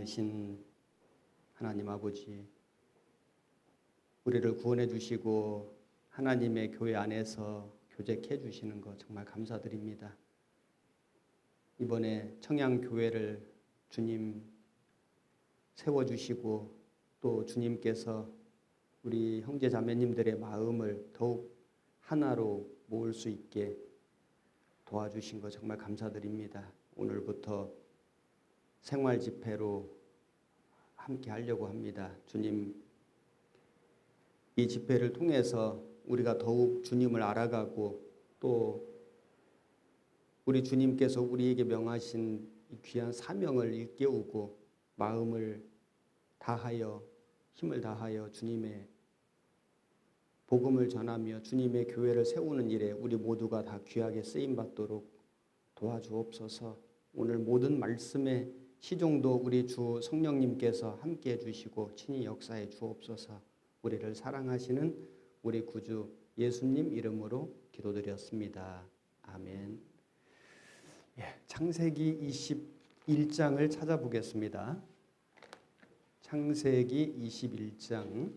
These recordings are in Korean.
전능하신 하나님 아버지, 우리를 구원해 주시고 하나님의 교회 안에서 교제해 주시는 것 정말 감사드립니다. 이번에 청양교회를 주님 세워주시고 또 주님께서 우리 형제 자매님들의 마음을 더욱 하나로 모을 수 있게 도와주신 것 정말 감사드립니다. 오늘부터 생활 집회로 함께 하려고 합니다. 주님, 이 집회를 통해서 우리가 더욱 주님을 알아가고 또 우리 주님께서 우리에게 명하신 이 귀한 사명을 일깨우고 마음을 다하여 힘을 다하여 주님의 복음을 전하며 주님의 교회를 세우는 일에 우리 모두가 다 귀하게 쓰임받도록 도와주옵소서. 오늘 모든 말씀의 시종도 우리 주 성령님께서 함께해 주시고 친히 역사해 주옵소서. 우리를 사랑하시는 우리 구주 예수님 이름으로 기도드렸습니다. 아멘. 창세기 21장을 찾아보겠습니다. 창세기 21장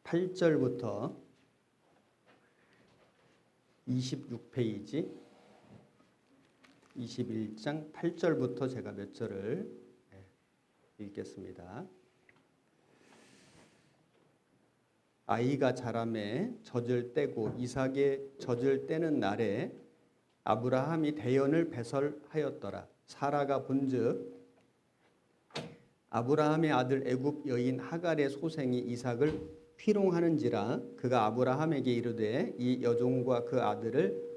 8절부터 26페이지 21장 8절부터 제가 몇 절을 읽겠습니다. 아이가 자라매 젖을 떼고 이삭의 젖을 떼는 날에 아브라함이 대연을 배설하였더라. 사라가 본즉 아브라함의 아들 애굽 여인 하갈의 소생이 이삭을 희롱하는지라 그가 아브라함에게 이르되 이 여종과 그 아들을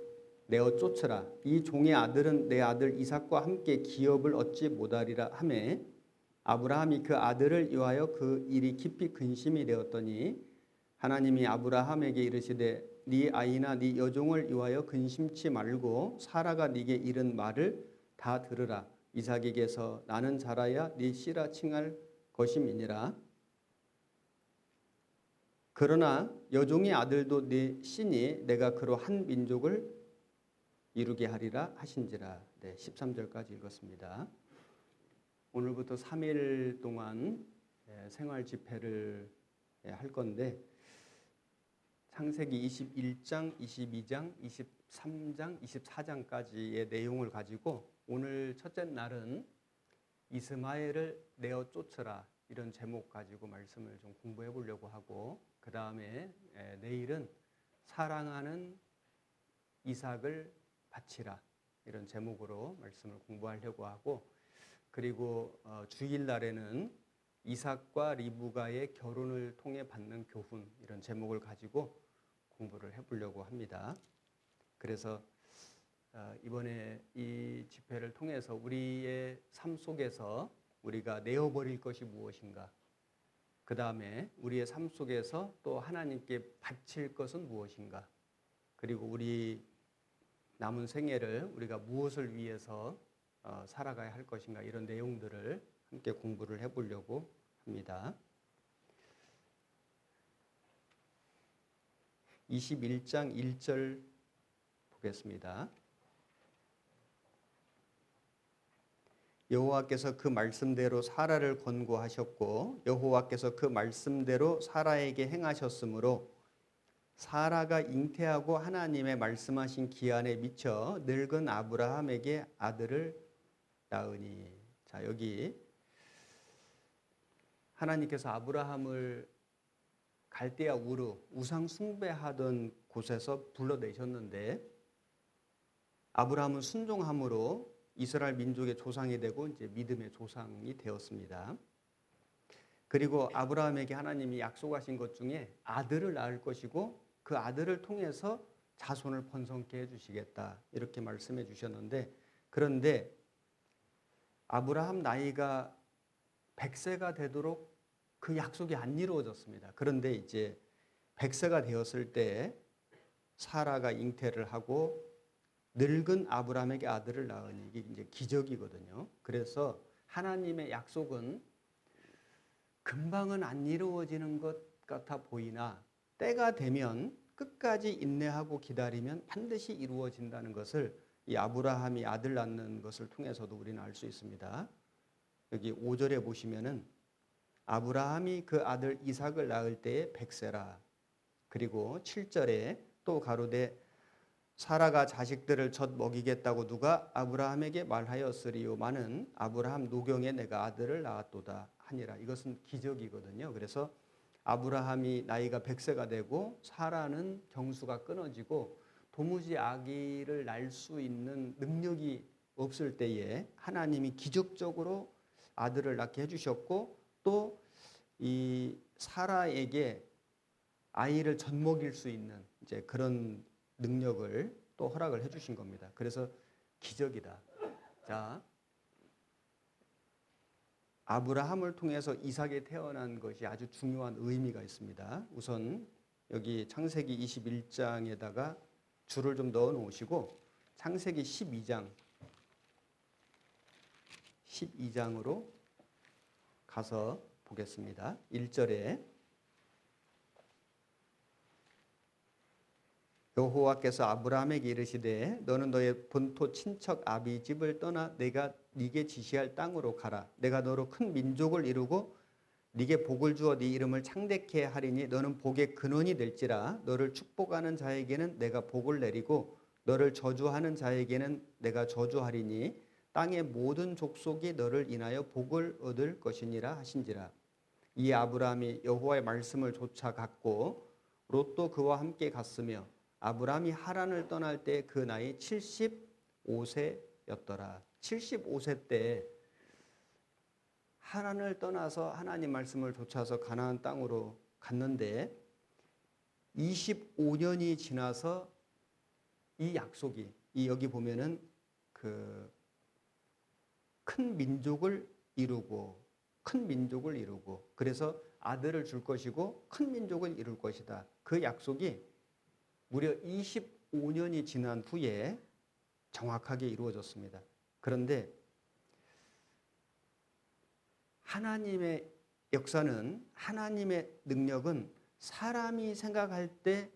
내어 쫓으라. 이 종의 아들은 내 아들 이삭과 함께 기업을 얻지 못하리라 하매 아브라함이 그 아들을 위하여 그 일이 깊이 근심이 되었더니 하나님이 아브라함에게 이르시되 네 아이나 네 여종을 위하여 근심치 말고 사라가 네게 이른 말을 다 들으라. 이삭에게서 나는 자라야 네 씨라 칭할 것임이니라. 그러나 여종의 아들도 네 씨니 내가 그로 한 민족을 이루게 하리라 하신지라. 13절까지 읽었습니다. 오늘부터 3일 동안 생활 집회를 할 건데 창세기 21장, 22장, 23장, 24장까지의 내용을 가지고 오늘 첫째 날은 이스마엘을 내어 쫓으라 이런 제목 가지고 말씀을 좀 공부해 보려고 하고 그 다음에 내일은 사랑하는 이삭을 바치라 이런 제목으로 말씀을 공부하려고 하고 그리고 주일날에는 이삭과 리브가의 결혼을 통해 받는 교훈 이런 제목을 가지고 공부를 해보려고 합니다. 그래서 이번에 이 집회를 통해서 우리의 삶 속에서 우리가 내어버릴 것이 무엇인가, 그 다음에 우리의 삶 속에서 또 하나님께 바칠 것은 무엇인가, 그리고 우리 남은 생애를 우리가 무엇을 위해서 살아가야 할 것인가 이런 내용들을 함께 공부를 해보려고 합니다. 21장 1절 보겠습니다. 여호와께서 그 말씀대로 사라를 권고하셨고 여호와께서 그 말씀대로 사라에게 행하셨으므로 사라가 잉태하고 하나님의 말씀하신 기한에 미쳐 늙은 아브라함에게 아들을 낳으니. 자, 여기 하나님께서 아브라함을 갈대아 우르 우상 숭배하던 곳에서 불러내셨는데 아브라함은 순종함으로 이스라엘 민족의 조상이 되고 이제 믿음의 조상이 되었습니다. 그리고 아브라함에게 하나님이 약속하신 것 중에 아들을 낳을 것이고 그 아들을 통해서 자손을 번성케 해주시겠다 이렇게 말씀해 주셨는데 그런데 아브라함 나이가 100세가 되도록 그 약속이 안 이루어졌습니다. 그런데 이제 100세가 되었을 때 사라가 잉태를 하고 늙은 아브라함에게 아들을 낳으니 이게 이제 기적이거든요. 그래서 하나님의 약속은 금방은 안 이루어지는 것 같아 보이나 때가 되면 끝까지 인내하고 기다리면 반드시 이루어진다는 것을 이 아브라함이 아들 낳는 것을 통해서도 우리는 알 수 있습니다. 여기 5절에 보시면은 아브라함이 그 아들 이삭을 낳을 때에 100세라. 그리고 7절에 또 가로되 사라가 자식들을 젖 먹이겠다고 누가 아브라함에게 말하였으리요마는 아브라함 노경에 내가 아들을 낳았도다 하니라. 이것은 기적이거든요. 그래서 아브라함이 나이가 100세가 되고 사라는 경수가 끊어지고 도무지 아기를 낳을 수 있는 능력이 없을 때에 하나님이 기적적으로 아들을 낳게 해주셨고 또 이 사라에게 아이를 젖먹일 수 있는 이제 그런 능력을 또 허락을 해주신 겁니다. 그래서 기적이다. 자, 아브라함을 통해서 이삭이 태어난 것이 아주 중요한 의미가 있습니다. 우선 여기 창세기 21장에다가 줄을 좀 넣어 놓으시고 창세기 12장으로 가서 보겠습니다. 1절에 여호와께서 아브라함에게 이르시되 너는 너의 본토 친척 아비 집을 떠나 내가 네게 지시할 땅으로 가라. 내가 너로 큰 민족을 이루고 네게 복을 주어 네 이름을 창대케 하리니 너는 복의 근원이 될지라. 너를 축복하는 자에게는 내가 복을 내리고 너를 저주하는 자에게는 내가 저주하리니 땅의 모든 족속이 너를 인하여 복을 얻을 것이니라 하신지라. 이 아브라함이 여호와의 말씀을 쫓아갔고 롯도 그와 함께 갔으며 아브라함이 하란을 떠날 때 그 나이 75세였더라. 75세 때 하란을 떠나서 하나님 말씀을 좇아서 가나안 땅으로 갔는데 25년이 지나서 이 약속이 여기 보면은 그 큰 민족을 이루고 그래서 아들을 줄 것이고 큰 민족을 이룰 것이다. 그 약속이 무려 25년이 지난 후에 정확하게 이루어졌습니다. 그런데 하나님의 역사는 하나님의 능력은 사람이 생각할 때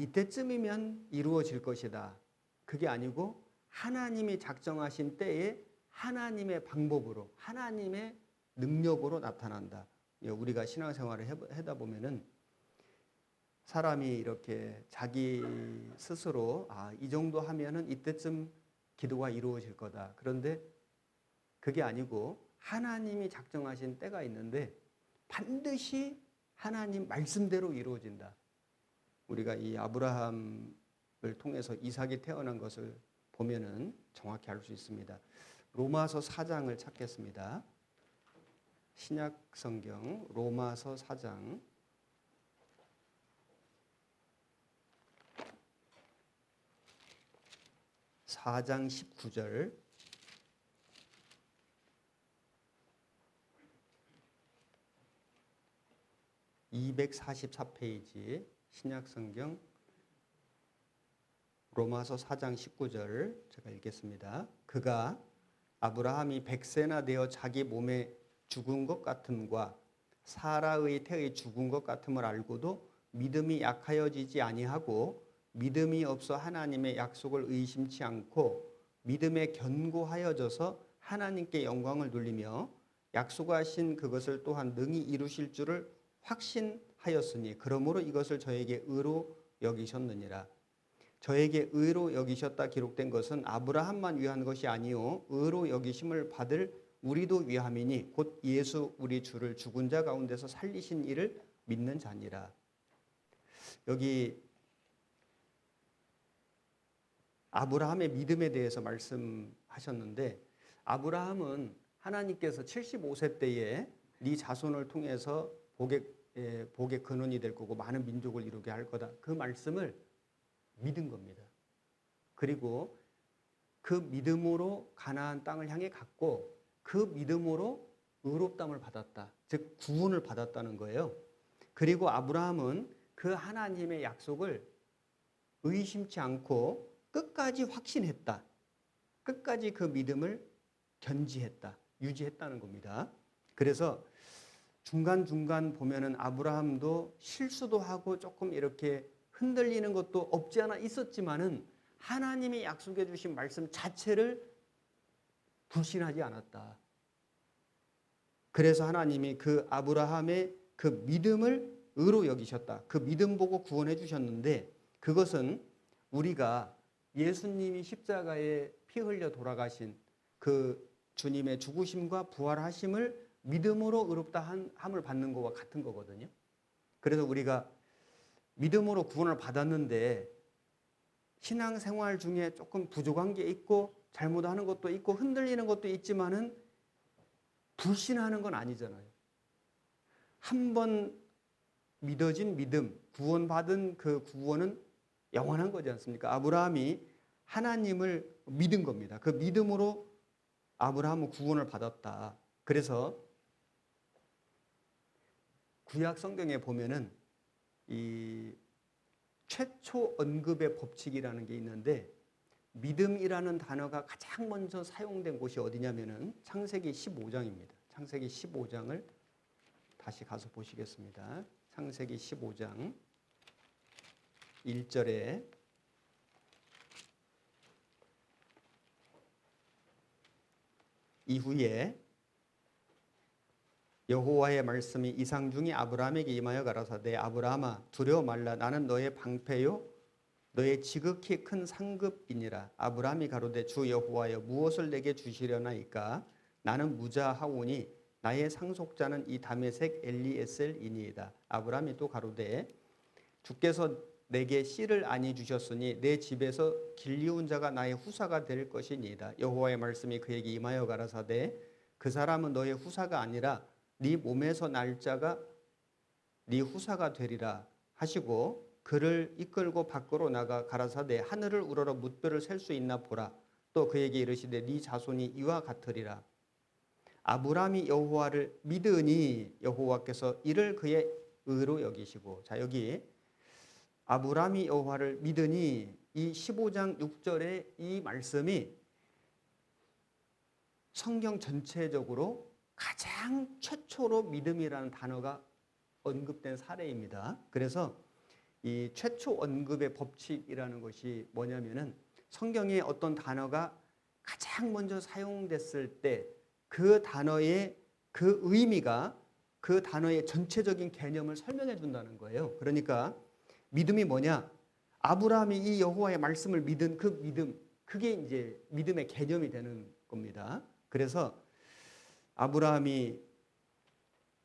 이때쯤이면 이루어질 것이다. 그게 아니고 하나님이 작정하신 때에 하나님의 방법으로 하나님의 능력으로 나타난다. 우리가 신앙생활을 하다 보면은 사람이 이렇게 자기 스스로 이 정도 하면은 이때쯤 기도가 이루어질 거다. 그런데 그게 아니고 하나님이 작정하신 때가 있는데 반드시 하나님 말씀대로 이루어진다. 우리가 이 아브라함을 통해서 이삭이 태어난 것을 보면은 정확히 알 수 있습니다. 로마서 4장을 찾겠습니다. 신약 성경 로마서 4장 19절 244페이지 신약성경 로마서 4장 19절 제가 읽겠습니다. 그가 아브라함이 100세나 되어 자기 몸에 죽은 것 같음과 사라의 태의 죽은 것 같음을 알고도 믿음이 약하여지지 아니하고 믿음이 없어 하나님의 약속을 의심치 않고 믿음에 견고하여져서 하나님께 영광을 돌리며 약속하신 그것을 또한 능히 이루실 줄을 확신하였으니 그러므로 이것을 저에게 의로 여기셨느니라. 저에게 의로 여기셨다 기록된 것은 아브라함만 위한 것이 아니요 의로 여기심을 받을 우리도 위함이니 곧 예수 우리 주를 죽은 자 가운데서 살리신 이를 믿는 자니라. 여기 아브라함의 믿음에 대해서 말씀하셨는데 아브라함은 하나님께서 75세 때에 네 자손을 통해서 복의 근원이 될 거고 많은 민족을 이루게 할 거다. 그 말씀을 믿은 겁니다. 그리고 그 믿음으로 가나안 땅을 향해 갔고 그 믿음으로 의롭다함을 받았다. 즉 구원을 받았다는 거예요. 그리고 아브라함은 그 하나님의 약속을 의심치 않고 끝까지 확신했다. 끝까지 그 믿음을 견지했다. 유지했다는 겁니다. 그래서 중간중간 보면은 아브라함도 실수도 하고 조금 이렇게 흔들리는 것도 없지 않아 있었지만은 하나님이 약속해 주신 말씀 자체를 불신하지 않았다. 그래서 하나님이 그 아브라함의 그 믿음을 의로 여기셨다. 그 믿음 보고 구원해 주셨는데 그것은 우리가 예수님이 십자가에 피 흘려 돌아가신 그 주님의 죽으심과 부활하심을 믿음으로 의롭다 함을 받는 것과 같은 거거든요. 그래서 우리가 믿음으로 구원을 받았는데 신앙생활 중에 조금 부족한 게 있고 잘못하는 것도 있고 흔들리는 것도 있지만은 불신하는 건 아니잖아요. 한 번 믿어진 믿음, 구원받은 그 구원은 영원한 거지 않습니까? 아브라함이 하나님을 믿은 겁니다. 그 믿음으로 아브라함은 구원을 받았다. 그래서 구약 성경에 보면은 이 최초 언급의 법칙이라는 게 있는데 믿음이라는 단어가 가장 먼저 사용된 곳이 어디냐면은 창세기 15장입니다. 창세기 15장을 다시 가서 보시겠습니다. 창세기 15장 1절에 이후에 여호와의 말씀이 이상 중에 아브라함에게 임하여 가라사대 아브라함아 두려워 말라 나는 너의 방패요 너의 지극히 큰 상급이니라. 아브라함이 가로되 주 여호와여 무엇을 내게 주시려나이까 나는 무자하오니 나의 상속자는 이 다메섹 엘리에셀이니이다. 아브라함이 또 가로되 주께서 내게 씨를 아니 주셨으니 내 집에서 길리운 자가 나의 후사가 될 것이니이다. 여호와의 말씀이 그에게 임하여 가라사대 그 사람은 너의 후사가 아니라 네 몸에서 날 자가 네 후사가 되리라 하시고 그를 이끌고 밖으로 나가 가라사대 하늘을 우러러 뭇별을 셀 수 있나 보라. 또 그에게 이르시되 네 자손이 이와 같으리라. 아브라함이 여호와를 믿으니 여호와께서 이를 그의 의로 여기시고. 자, 여기 아브라함이 여호와를 믿으니 이 15장 6절의 이 말씀이 성경 전체적으로 가장 최초로 믿음이라는 단어가 언급된 사례입니다. 그래서 이 최초 언급의 법칙이라는 것이 뭐냐면은 성경에 어떤 단어가 가장 먼저 사용됐을 때 그 단어의 그 의미가 그 단어의 전체적인 개념을 설명해 준다는 거예요. 그러니까 믿음이 뭐냐? 아브라함이 이 여호와의 말씀을 믿은 그 믿음, 그게 이제 믿음의 개념이 되는 겁니다. 그래서 아브라함이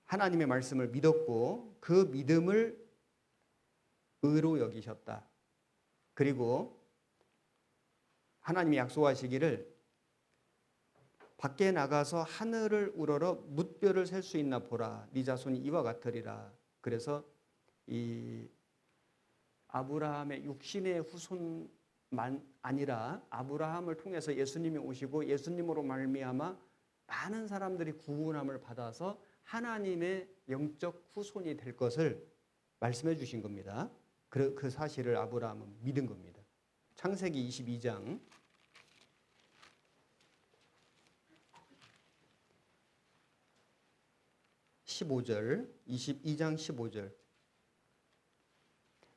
하나님의 말씀을 믿었고 그 믿음을 의로 여기셨다. 그리고 하나님이 약속하시기를 밖에 나가서 하늘을 우러러 뭇별을 셀 수 있나 보라. 네 자손이 이와 같으리라. 그래서 이 아브라함의 육신의 후손만 아니라 아브라함을 통해서 예수님이 오시고 예수님으로 말미암아 많은 사람들이 구원함을 받아서 하나님의 영적 후손이 될 것을 말씀해 주신 겁니다. 그 사실을 아브라함은 믿은 겁니다. 창세기 22장 15절, 22장 15절.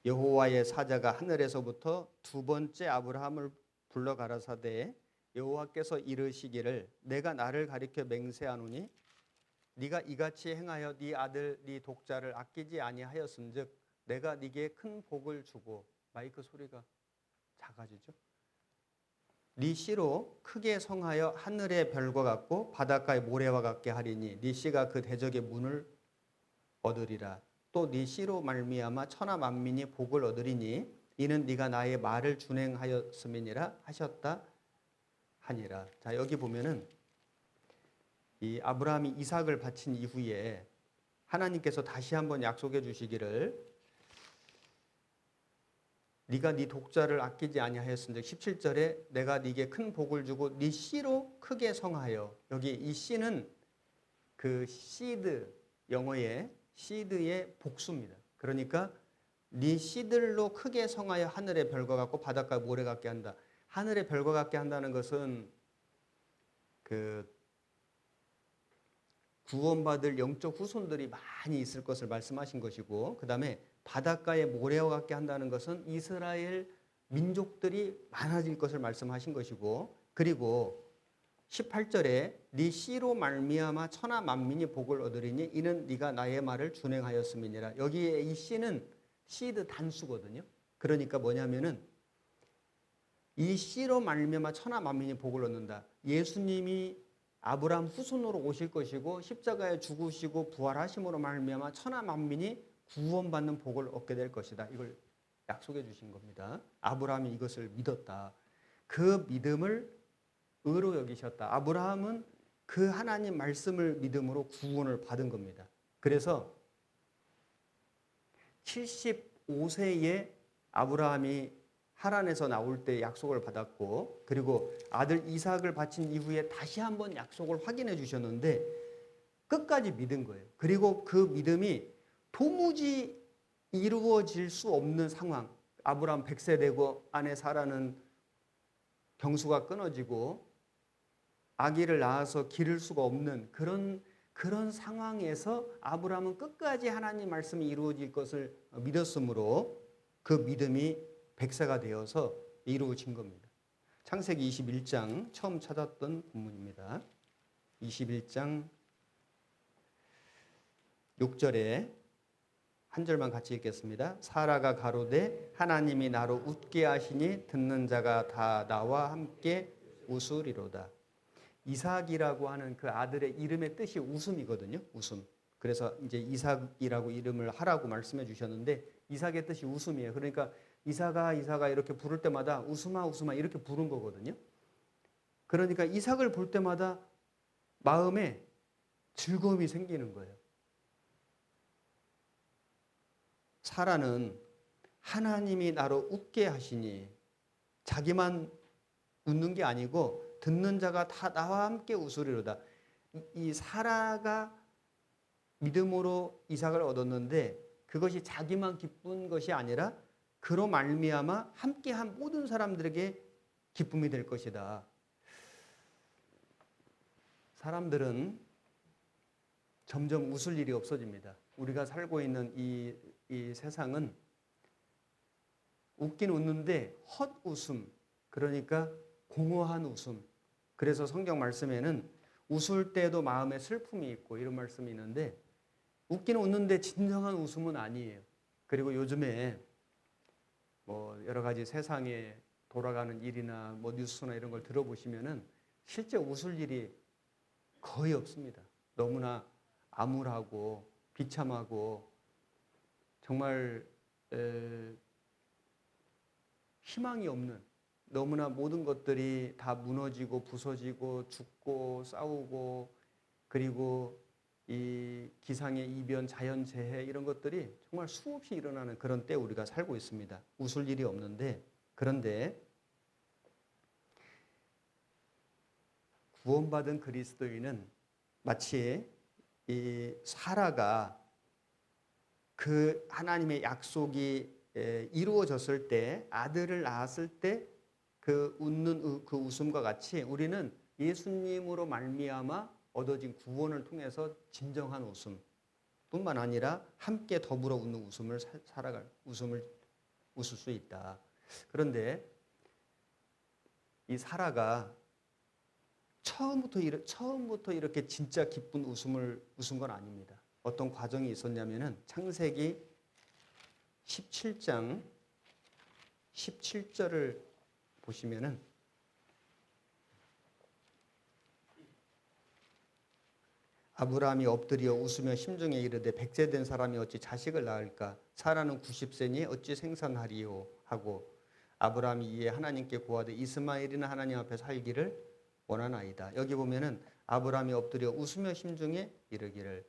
여호와의 사자가 하늘에서부터 두 번째 아브라함을 불러 가라사대 여호와께서 이르시기를 내가 나를 가리켜 맹세하노니 네가 이같이 행하여 네 아들 네 독자를 아끼지 아니하였음즉 내가 네게 큰 복을 주고. 마이크 소리가 작아지죠? 네 씨로 크게 성하여 하늘의 별과 같고 바닷가의 모래와 같게 하리니 네 씨가 그 대적의 문을 얻으리라. 또 네 씨로 말미암아 천하 만민이 복을 얻으리니 이는 네가 나의 말을 준행하였음이니라 하셨다 하니라. 자, 여기 보면은 이 아브라함이 이삭을 바친 이후에 하나님께서 다시 한번 약속해 주시기를 네가 네 독자를 아끼지 아니하였은즉 17절에 내가 네게 큰 복을 주고 네 씨로 크게 성하여. 여기 이 씨는 그 시드, 영어의 시드의 복수입니다. 그러니까 네 씨들로 크게 성하여 하늘의 별과 같고 바닷가 모래 같게 한다. 하늘의 별과 같게 한다는 것은 그 구원받을 영적 후손들이 많이 있을 것을 말씀하신 것이고, 그 다음에 바닷가에 모래와 같게 한다는 것은 이스라엘 민족들이 많아질 것을 말씀하신 것이고, 그리고 18절에 네 씨로 말미암아 천하 만민이 복을 얻으리니 이는 네가 나의 말을 준행하였음이니라. 여기에 이 씨는 시드 단수거든요. 그러니까 뭐냐면은 이 씨로 말미암아 천하 만민이 복을 얻는다. 예수님이 아브라함 후손으로 오실 것이고 십자가에 죽으시고 부활하심으로 말미암아 천하 만민이 구원받는 복을 얻게 될 것이다. 이걸 약속해 주신 겁니다. 아브라함이 이것을 믿었다. 그 믿음을 의로 여기셨다. 아브라함은 그 하나님 말씀을 믿음으로 구원을 받은 겁니다. 그래서 75세에 아브라함이 하란에서 나올 때 약속을 받았고, 그리고 아들 이삭을 바친 이후에 다시 한번 약속을 확인해 주셨는데 끝까지 믿은 거예요. 그리고 그 믿음이 도무지 이루어질 수 없는 상황, 아브라함 100세 되고 아내 사라는 경수가 끊어지고 아기를 낳아서 기를 수가 없는 그런 상황에서 아브라함은 끝까지 하나님 말씀이 이루어질 것을 믿었으므로 그 믿음이 100세가 되어서 이루어진 겁니다. 창세기 21장 처음 찾았던 본문입니다. 21장 6절에 한 절만 같이 읽겠습니다. 사라가 가로되 하나님이 나로 웃게 하시니 듣는 자가 다 나와 함께 웃으리로다. 이삭이라고 하는 그 아들의 이름의 뜻이 웃음이거든요. 웃음. 그래서 이제 이삭이라고 이름을 하라고 말씀해 주셨는데 이삭의 뜻이 웃음이에요. 그러니까 이삭아 이삭아 이렇게 부를 때마다 웃음아 웃음아 이렇게 부른 거거든요. 그러니까 이삭을 볼 때마다 마음에 즐거움이 생기는 거예요. 사라는 하나님이 나로 웃게 하시니 자기만 웃는 게 아니고 듣는 자가 다 나와 함께 웃으리로다. 이 사라가 믿음으로 이삭을 얻었는데 그것이 자기만 기쁜 것이 아니라 그로 말미암아 함께한 모든 사람들에게 기쁨이 될 것이다. 사람들은 점점 웃을 일이 없어집니다. 우리가 살고 있는 이 세상은 웃긴 웃는데 헛웃음, 그러니까 공허한 웃음. 그래서 성경 말씀에는 웃을 때도 마음에 슬픔이 있고 이런 말씀이 있는데 웃기는 웃는데 진정한 웃음은 아니에요. 그리고 요즘에 뭐 여러 가지 세상에 돌아가는 일이나 뭐 뉴스나 이런 걸 들어보시면은 실제 웃을 일이 거의 없습니다. 너무나 암울하고 비참하고 정말 희망이 없는, 너무나 모든 것들이 다 무너지고 부서지고 죽고 싸우고 그리고 이 기상의 이변, 자연재해 이런 것들이 정말 수없이 일어나는 그런 때 우리가 살고 있습니다. 웃을 일이 없는데, 그런데 구원받은 그리스도인은 마치 이 사라가 그 하나님의 약속이 이루어졌을 때, 아들을 낳았을 때 그 웃는 그 웃음과 같이 우리는 예수님으로 말미암아 얻어진 구원을 통해서 진정한 웃음 뿐만 아니라 함께 더불어 웃는 웃음을 살아갈 웃음을 웃을 수 있다. 그런데 이 사라가 처음부터 이렇게 진짜 기쁜 웃음을 웃은 건 아닙니다. 어떤 과정이 있었냐면은 창세기 17장 17절을 보시면은 아브라함이 엎드려 웃으며 심중에 이르되 100세 된 사람이 어찌 자식을 낳을까? 사라는 90세니 어찌 생산하리요? 하고 아브라함이 이에 하나님께 고하되 이스마엘이나 하나님 앞에 살기를 원하나이다. 여기 보면은 아브라함이 엎드려 웃으며 심중에 이르기를,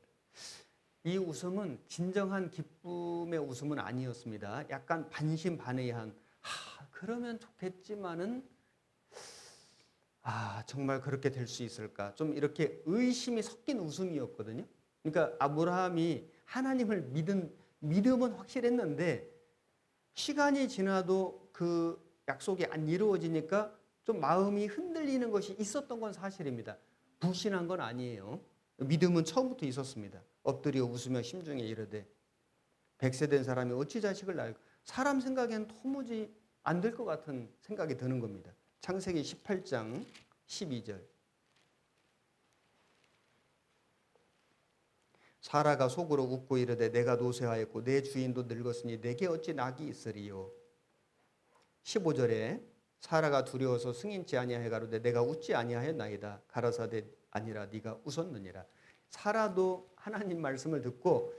이 웃음은 진정한 기쁨의 웃음은 아니었습니다. 약간 반신반의한, 그러면 좋겠지만은 정말 그렇게 될 수 있을까? 좀 이렇게 의심이 섞인 웃음이었거든요. 그러니까 아브라함이 하나님을 믿음은 확실했는데 시간이 지나도 그 약속이 안 이루어지니까 좀 마음이 흔들리는 것이 있었던 건 사실입니다. 불신한 건 아니에요. 믿음은 처음부터 있었습니다. 엎드려 웃으며 심중에 이르되 100세 된 사람이 어찌 자식을 낳을까? 사람 생각에는 도무지 안 될 것 같은 생각이 드는 겁니다. 창세기 18장 12절. 사라가 속으로 웃고 이르되 내가 노쇠하였고 내 주인도 늙었으니 내게 어찌 낙이 있으리요. 15절에 사라가 두려워서 승인치 아니하여 가로되 내가 웃지 아니하였나이다. 가라사대 아니라 네가 웃었느니라. 사라도 하나님 말씀을 듣고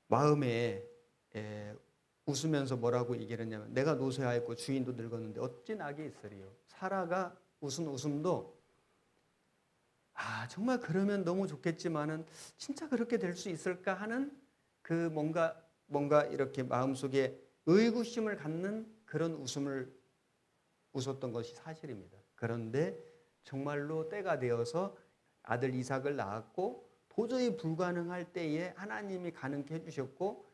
마음에 웃으면서 뭐라고 얘기를 했냐면 내가 노쇠하였고 주인도 늙었는데 어찌 낙이 있으리요. 사라가 웃은 웃음도 정말 그러면 너무 좋겠지만은 진짜 그렇게 될 수 있을까 하는 그 뭔가 이렇게 마음속에 의구심을 갖는 그런 웃음을 웃었던 것이 사실입니다. 그런데 정말로 때가 되어서 아들 이삭을 낳았고 도저히 불가능할 때에 하나님이 가능케 해주셨고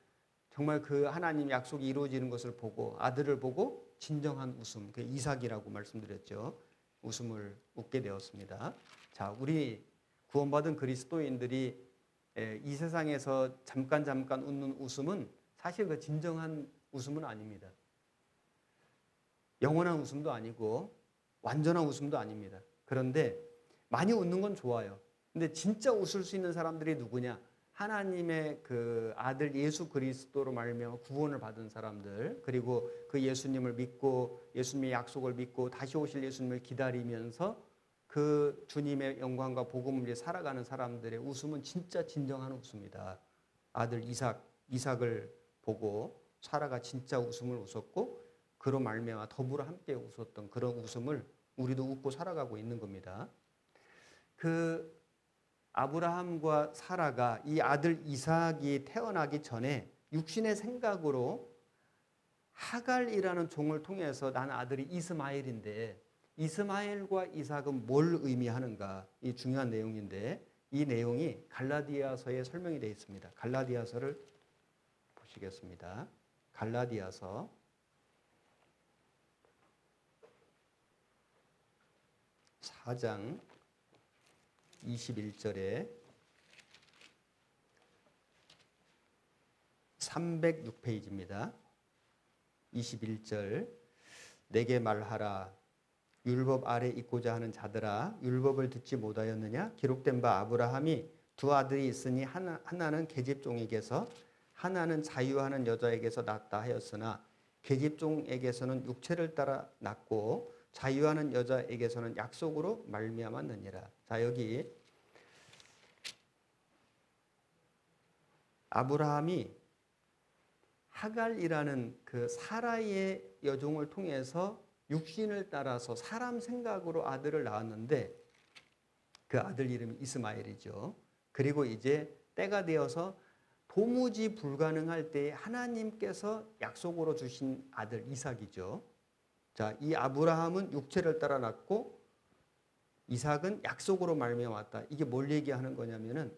정말 그 하나님 약속이 이루어지는 것을 보고 아들을 보고 진정한 웃음, 그 이삭이라고 말씀드렸죠. 웃음을 웃게 되었습니다. 자, 우리 구원받은 그리스도인들이 이 세상에서 잠깐 웃는 웃음은 사실 그 진정한 웃음은 아닙니다. 영원한 웃음도 아니고 완전한 웃음도 아닙니다. 그런데 많이 웃는 건 좋아요. 근데 진짜 웃을 수 있는 사람들이 누구냐? 하나님의 그 아들 예수 그리스도로 말미암아 구원을 받은 사람들, 그리고 그 예수님을 믿고 예수님의 약속을 믿고 다시 오실 예수님을 기다리면서 그 주님의 영광과 복음을 위해 살아가는 사람들의 웃음은 진짜 진정한 웃음이다. 아들 이삭을 보고 사라가 진짜 웃음을 웃었고 그로 말미암아 더불어 함께 웃었던 그런 웃음을 우리도 웃고 살아가고 있는 겁니다. 그 아브라함과 사라가 이 아들 이삭이 태어나기 전에 육신의 생각으로 하갈이라는 종을 통해서 난 아들이 이스마엘인데 이스마엘과 이삭은 뭘 의미하는가? 이 중요한 내용인데 이 내용이 갈라디아서에 설명이 되어 있습니다. 갈라디아서를 보시겠습니다. 갈라디아서 4장 21절에 306페이지입니다. 21절 내게 말하라 율법 아래 있고자 하는 자들아 율법을 듣지 못하였느냐? 기록된 바 아브라함이 두 아들이 있으니 하나는 계집종에게서 하나는 자유하는 여자에게서 낳았다 하였으나 계집종에게서는 육체를 따라 낳고 자유하는 여자에게서는 약속으로 말미암았느니라. 자, 여기 아브라함이 하갈이라는 그 사라의 여종을 통해서 육신을 따라서 사람 생각으로 아들을 낳았는데 그 아들 이름이 이스마엘이죠. 그리고 이제 때가 되어서 도무지 불가능할 때에 하나님께서 약속으로 주신 아들 이삭이죠. 자, 이 아브라함은 육체를 따라 낳고 이삭은 약속으로 말미암았다. 이게 뭘 얘기하는 거냐면은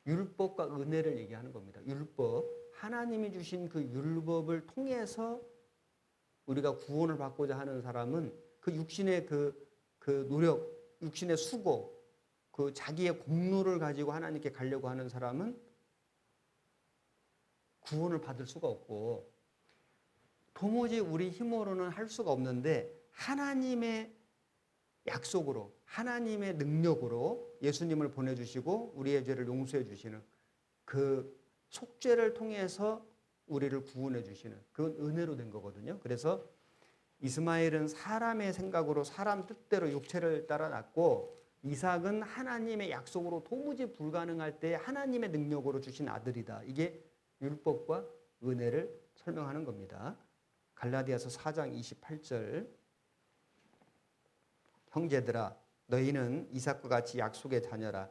율법과 은혜를 얘기하는 겁니다. 율법, 하나님이 주신 그 율법을 통해서 우리가 구원을 받고자 하는 사람은 그 육신의 그 노력, 육신의 수고, 그 자기의 공로를 가지고 하나님께 가려고 하는 사람은 구원을 받을 수가 없고 도무지 우리 힘으로는 할 수가 없는데 하나님의 약속으로 하나님의 능력으로 예수님을 보내주시고 우리의 죄를 용서해 주시는 그 속죄를 통해서 우리를 구원해 주시는 그건 은혜로 된 거거든요. 그래서 이스마엘은 사람의 생각으로 사람 뜻대로 육체를 따라 낳고 이삭은 하나님의 약속으로 도무지 불가능할 때 하나님의 능력으로 주신 아들이다. 이게 율법과 은혜를 설명하는 겁니다. 갈라디아서 4장 28절 형제들아 너희는 이삭과 같이 약속의 자녀라.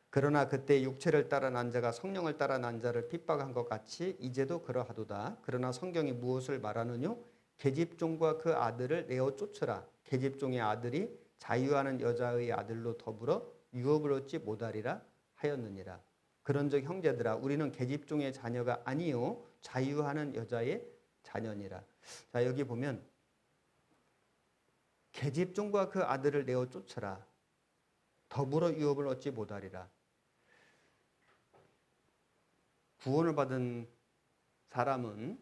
그러나 그때 육체를 따라 난 자가 성령을 따라 난 자를 핍박한 것 같이 이제도 그러하도다. 그러나 성경이 무엇을 말하느뇨? 계집종과 그 아들을 내어 쫓으라. 계집종의 아들이 자유하는 여자의 아들로 더불어 유업을 얻지 못하리라 하였느니라. 그런즉 형제들아 우리는 계집종의 자녀가 아니요 자유하는 여자의 자녀니라. 자, 여기 보면 계집종과 그 아들을 내어 쫓으라. 더불어 유업을 얻지 못하리라. 구원을 받은 사람은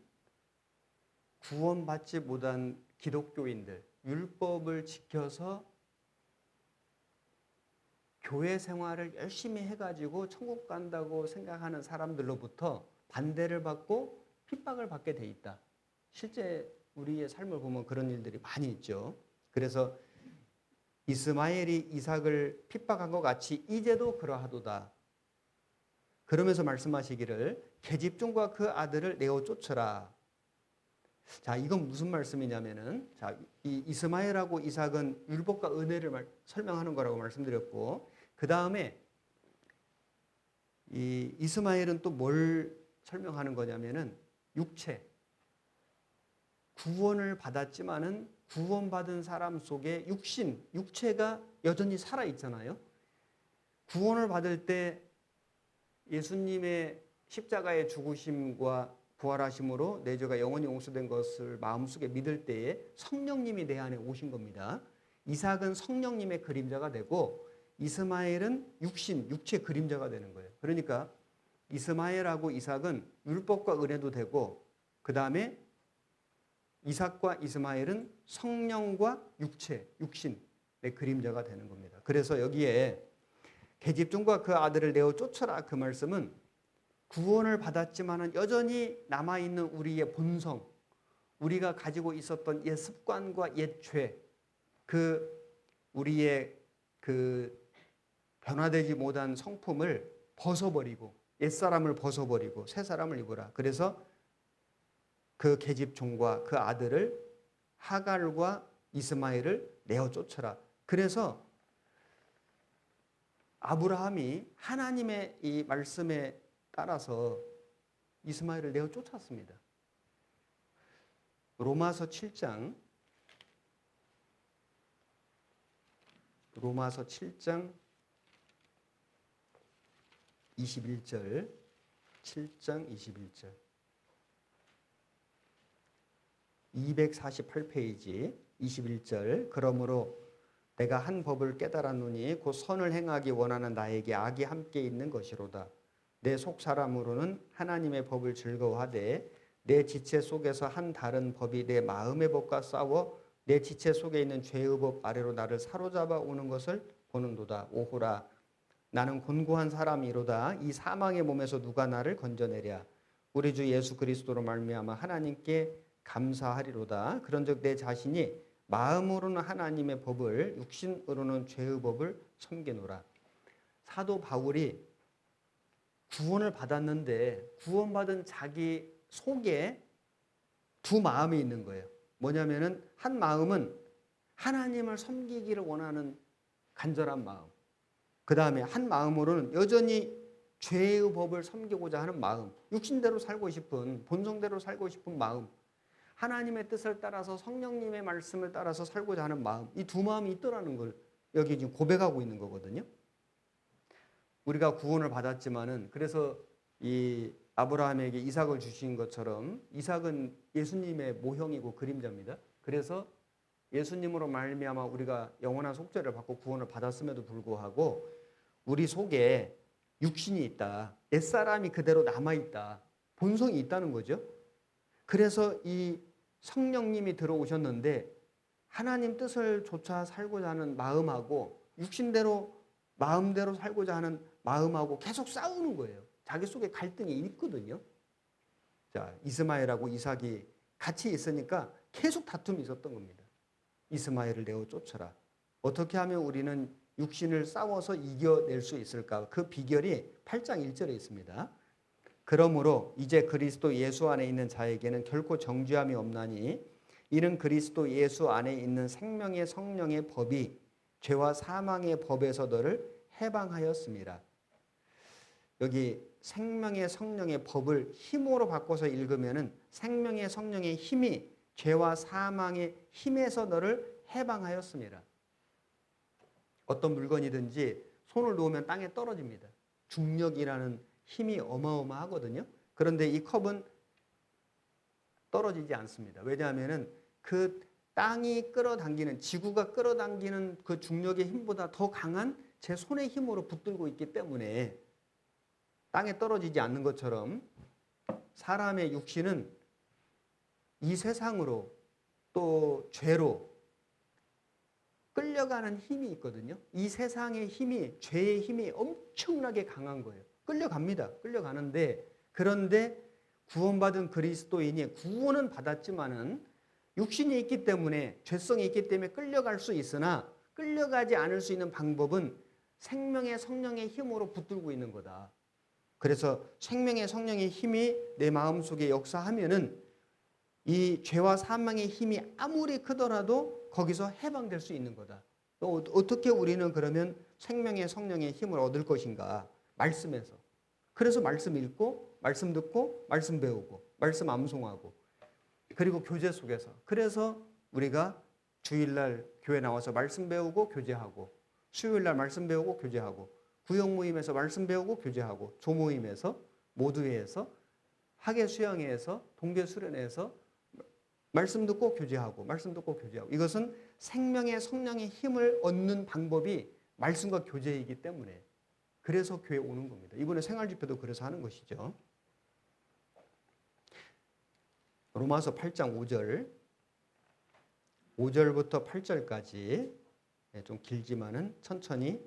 구원받지 못한 기독교인들, 율법을 지켜서 교회 생활을 열심히 해가지고 천국 간다고 생각하는 사람들로부터 반대를 받고 핍박을 받게 돼 있다. 실제 우리의 삶을 보면 그런 일들이 많이 있죠. 그래서 이스마엘이 이삭을 핍박한 것 같이 이제도 그러하도다. 그러면서 말씀하시기를 계집종과 그 아들을 내어 쫓으라. 자, 이건 무슨 말씀이냐면은, 자, 이 이스마엘하고 이삭은 율법과 은혜를 설명하는 거라고 말씀드렸고, 그 다음에 이 이스마엘은 또 뭘 설명하는 거냐면은 육체, 구원을 받았지만은 구원받은 사람 속에 육신, 육체가 여전히 살아 있잖아요. 구원을 받을 때 예수님의 십자가의 죽으심과 부활하심으로 내 죄가 영원히 용서된 것을 마음속에 믿을 때에 성령님이 내 안에 오신 겁니다. 이삭은 성령님의 그림자가 되고 이스마엘은 육신, 육체 그림자가 되는 거예요. 그러니까 이스마엘하고 이삭은 율법과 은혜도 되고 그 다음에 이삭과 이스마엘은 성령과 육체, 육신의 그림자가 되는 겁니다. 그래서 여기에 계집종과 그 아들을 내어 쫓아라 그 말씀은 구원을 받았지만은 여전히 남아있는 우리의 본성, 우리가 가지고 있었던 옛 습관과 옛 죄, 그 우리의 그 변화되지 못한 성품을 벗어버리고 옛사람을 벗어버리고 새 사람을 입으라. 그래서 그 계집종과 그 아들을 하갈과 이스마엘을 내어 쫓아라. 그래서 아브라함이 하나님의 이 말씀에 따라서 이스마엘을 내어 쫓았습니다. 로마서 7장 21절 7장 21절 248페이지 21절 그러므로 내가 한 법을 깨달았노니 곧 선을 행하기 원하는 나에게 악이 함께 있는 것이로다. 내 속사람으로는 하나님의 법을 즐거워하되 내 지체 속에서 한 다른 법이 내 마음의 법과 싸워 내 지체 속에 있는 죄의 법 아래로 나를 사로잡아 오는 것을 보는도다. 오호라 나는 곤고한 사람이로다. 이 사망의 몸에서 누가 나를 건져내랴. 우리 주 예수 그리스도로 말미암아 하나님께 감사하리로다. 그런즉 내 자신이 마음으로는 하나님의 법을 육신으로는 죄의 법을 섬기노라. 사도 바울이 구원을 받았는데 구원받은 자기 속에 두 마음이 있는 거예요. 뭐냐면은 한 마음은 하나님을 섬기기를 원하는 간절한 마음. 그 다음에 한 마음으로는 여전히 죄의 법을 섬기고자 하는 마음. 육신대로 살고 싶은 본성대로 살고 싶은 마음. 하나님의 뜻을 따라서 성령님의 말씀을 따라서 살고자 하는 마음. 이 두 마음이 있더라는 걸 여기 지금 고백하고 있는 거거든요. 우리가 구원을 받았지만은 그래서 이 아브라함에게 이삭을 주신 것처럼 이삭은 예수님의 모형이고 그림자입니다. 그래서 예수님으로 말미암아 우리가 영원한 속죄를 받고 구원을 받았음에도 불구하고 우리 속에 육신이 있다. 옛사람이 그대로 남아있다. 본성이 있다는 거죠. 그래서 이 성령님이 들어오셨는데 하나님 뜻을 좇아 살고자 하는 마음하고 육신대로 마음대로 살고자 하는 마음하고 계속 싸우는 거예요. 자기 속에 갈등이 있거든요. 자, 이스마엘하고 이삭이 같이 있으니까 계속 다툼이 있었던 겁니다. 이스마엘을 내어 쫓아라. 어떻게 하면 우리는 육신을 싸워서 이겨낼 수 있을까? 그 비결이 8장 1절에 있습니다. 그러므로 이제 그리스도 예수 안에 있는 자에게는 결코 정죄함이 없나니 이는 그리스도 예수 안에 있는 생명의 성령의 법이 죄와 사망의 법에서 너를 해방하였습니다. 여기 생명의 성령의 법을 힘으로 바꿔서 읽으면은 생명의 성령의 힘이 죄와 사망의 힘에서 너를 해방하였습니다. 어떤 물건이든지 손을 놓으면 땅에 떨어집니다. 중력이라는 힘이 어마어마하거든요. 그런데 이 컵은 떨어지지 않습니다. 왜냐하면은 그 땅이 끌어당기는 지구가 끌어당기는 그 중력의 힘보다 더 강한 제 손의 힘으로 붙들고 있기 때문에 땅에 떨어지지 않는 것처럼 사람의 육신은 이 세상으로 또 죄로 끌려가는 힘이 있거든요. 이 세상의 힘이, 죄의 힘이 엄청나게 강한 거예요. 끌려갑니다. 끌려가는데, 그런데 구원받은 그리스도인이 구원은 받았지만은 육신이 있기 때문에, 죄성이 있기 때문에 끌려갈 수 있으나 끌려가지 않을 수 있는 방법은 생명의 성령의 힘으로 붙들고 있는 거다. 그래서 생명의 성령의 힘이 내 마음속에 역사하면은 이 죄와 사망의 힘이 아무리 크더라도 거기서 해방될 수 있는 거다. 또 어떻게 우리는 그러면 생명의 성령의 힘을 얻을 것인가? 말씀에서. 그래서 말씀 읽고, 말씀 듣고, 말씀 배우고, 말씀 암송하고, 그리고 교제 속에서. 그래서 우리가 주일날 교회 나와서 말씀 배우고 교제하고, 수요일날 말씀 배우고 교제하고, 구역 모임에서 말씀 배우고 교제하고, 조모임에서, 모두회에서, 학예 수양회에서, 동계 수련회에서 말씀 듣고 교제하고, 말씀 듣고 교제하고. 이것은 생명의 성령의 힘을 얻는 방법이 말씀과 교제이기 때문에, 그래서 교회 오는 겁니다. 이번에 생활집회도 그래서 하는 것이죠. 로마서 8장 5절부터 8절까지 좀 길지만은 천천히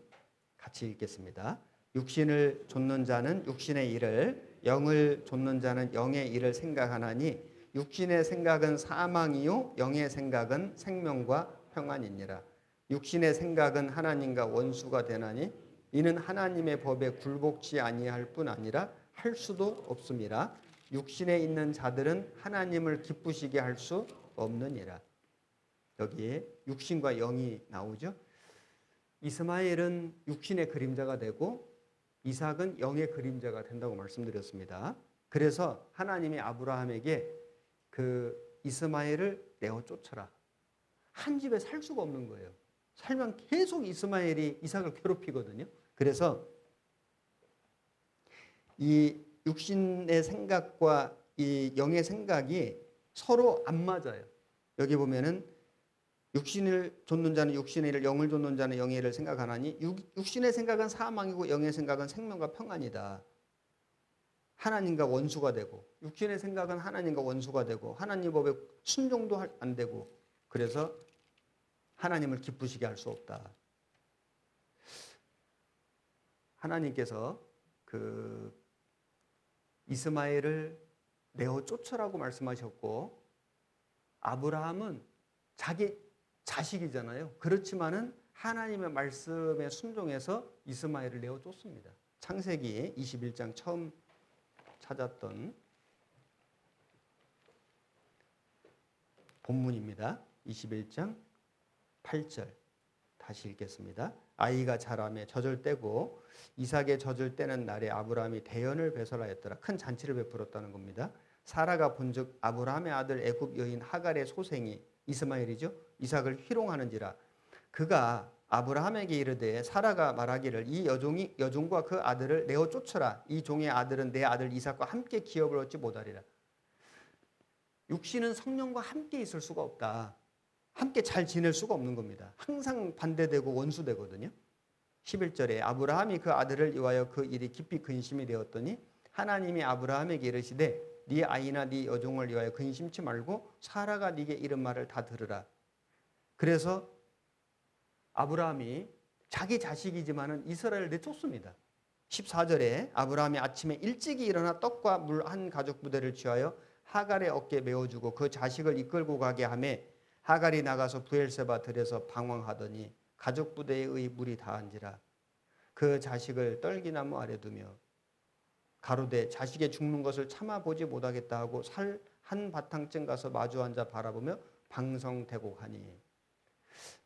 같이 읽겠습니다. 육신을 좇는 자는 육신의 일을, 영을 좇는 자는 영의 일을 생각하나니 육신의 생각은 사망이요 영의 생각은 생명과 평안이니라. 육신의 생각은 하나님과 원수가 되나니 이는 하나님의 법에 굴복치 아니할 뿐 아니라 할 수도 없음이라. 육신에 있는 자들은 하나님을 기쁘시게 할 수 없느니라. 여기에 육신과 영이 나오죠. 이스마엘은 육신의 그림자가 되고 이삭은 영의 그림자가 된다고 말씀드렸습니다. 그래서 하나님이 아브라함에게 그 이스마엘을 내어 쫓아라. 한 집에 살 수가 없는 거예요. 살면 계속 이스마엘이 이삭을 괴롭히거든요. 그래서 이 육신의 생각과 이 영의 생각이 서로 안 맞아요. 여기 보면은 육신을 좇는 자는 육신의 일을, 영을 좇는 자는 영의 일을 생각하나니 육신의 생각은 사망이고 영의 생각은 생명과 평안이다. 하나님과 원수가 되고, 육신의 생각은 하나님과 원수가 되고, 하나님 법에 순종도 안 되고, 그래서 하나님을 기쁘시게 할 수 없다. 하나님께서 그 이스마엘을 내어 쫓으라고 말씀하셨고, 아브라함은 자기 자식이잖아요. 그렇지만은 하나님의 말씀에 순종해서 이스마엘을 내어 쫓습니다. 창세기 21장 처음 찾았던 본문입니다. 21장 8절 다시 읽겠습니다. 아이가 자라매 젖을 떼고 이삭의 젖을 떼는 날에 아브라함이 대연을 배설하였더라. 큰 잔치를 베풀었다는 겁니다. 사라가 본즉 아브라함의 아들 애굽 여인 하갈의 소생이 이스마엘이죠. 이삭을 희롱하는지라. 그가 아브라함에게 이르되 사라가 말하기를 이 여종과 그 아들을 내어 쫓으라. 이 종의 아들은 내 아들 이삭과 함께 기업을 얻지 못하리라. 육신은 성령과 함께 있을 수가 없다. 함께 잘 지낼 수가 없는 겁니다. 항상 반대되고 원수되거든요. 11절에 아브라함이 그 아들을 위하여 그 일이 깊이 근심이 되었더니 하나님이 아브라함에게 이르시되 네 아이나 네 여종을 위하여 근심치 말고 사라가 네게 이른 말을 다 들으라. 그래서 아브라함이 자기 자식이지만은 이스라엘을 내쫓습니다. 14절에 아브라함이 아침에 일찍이 일어나 떡과 물 한 가죽 부대를 취하여 하갈의 어깨에 메어주고 그 자식을 이끌고 가게 하며 하갈이 나가서 브엘세바 들에서 방황하더니 가죽 부대의 물이 다한지라. 그 자식을 떨기나무 아래 두며 가로되 자식의 죽는 것을 참아보지 못하겠다 하고 살 한 바탕쯤 가서 마주 앉아 바라보며 방성되고 하니.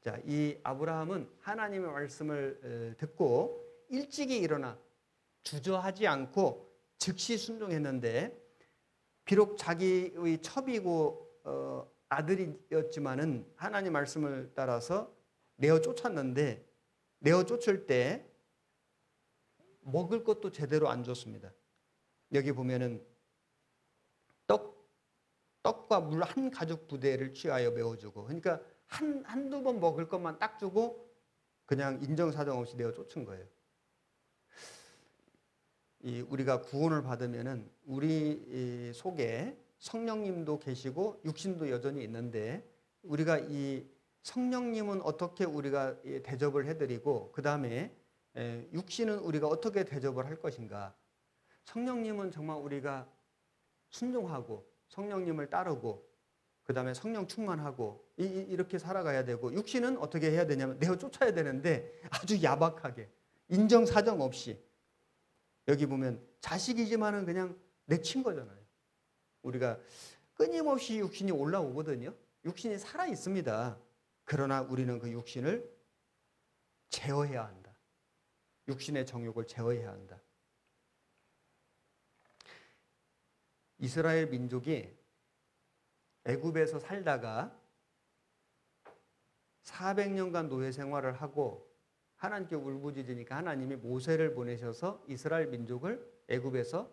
자, 이 아브라함은 하나님의 말씀을 듣고 일찍이 일어나 주저하지 않고 즉시 순종했는데, 비록 자기의 첩이고 아들이었지만은 하나님 말씀을 따라서 내어 쫓았는데, 내어 쫓을 때 먹을 것도 제대로 안 줬습니다. 여기 보면은 떡과 물 한 가죽 부대를 취하여 메워주고, 그러니까 한두 번 먹을 것만 딱 주고 그냥 인정사정 없이 내어 쫓은 거예요. 우리가 구원을 받으면은 우리 속에 성령님도 계시고 육신도 여전히 있는데, 우리가 이 성령님은 어떻게 우리가 대접을 해드리고, 그 다음에 육신은 우리가 어떻게 대접을 할 것인가. 성령님은 정말 우리가 순종하고 성령님을 따르고, 그 다음에 성령 충만하고 이렇게 살아가야 되고, 육신은 어떻게 해야 되냐면 내어 쫓아야 되는데 아주 야박하게 인정사정 없이. 여기 보면 자식이지만은 그냥 내친 거잖아요. 우리가 끊임없이 육신이 올라오거든요. 육신이 살아 있습니다. 그러나 우리는 그 육신을 제어해야 한다. 육신의 정욕을 제어해야 한다. 이스라엘 민족이 애굽에서 살다가 400년간 노예 생활을 하고 하나님께 울부짖으니까 하나님이 모세를 보내셔서 이스라엘 민족을 애굽에서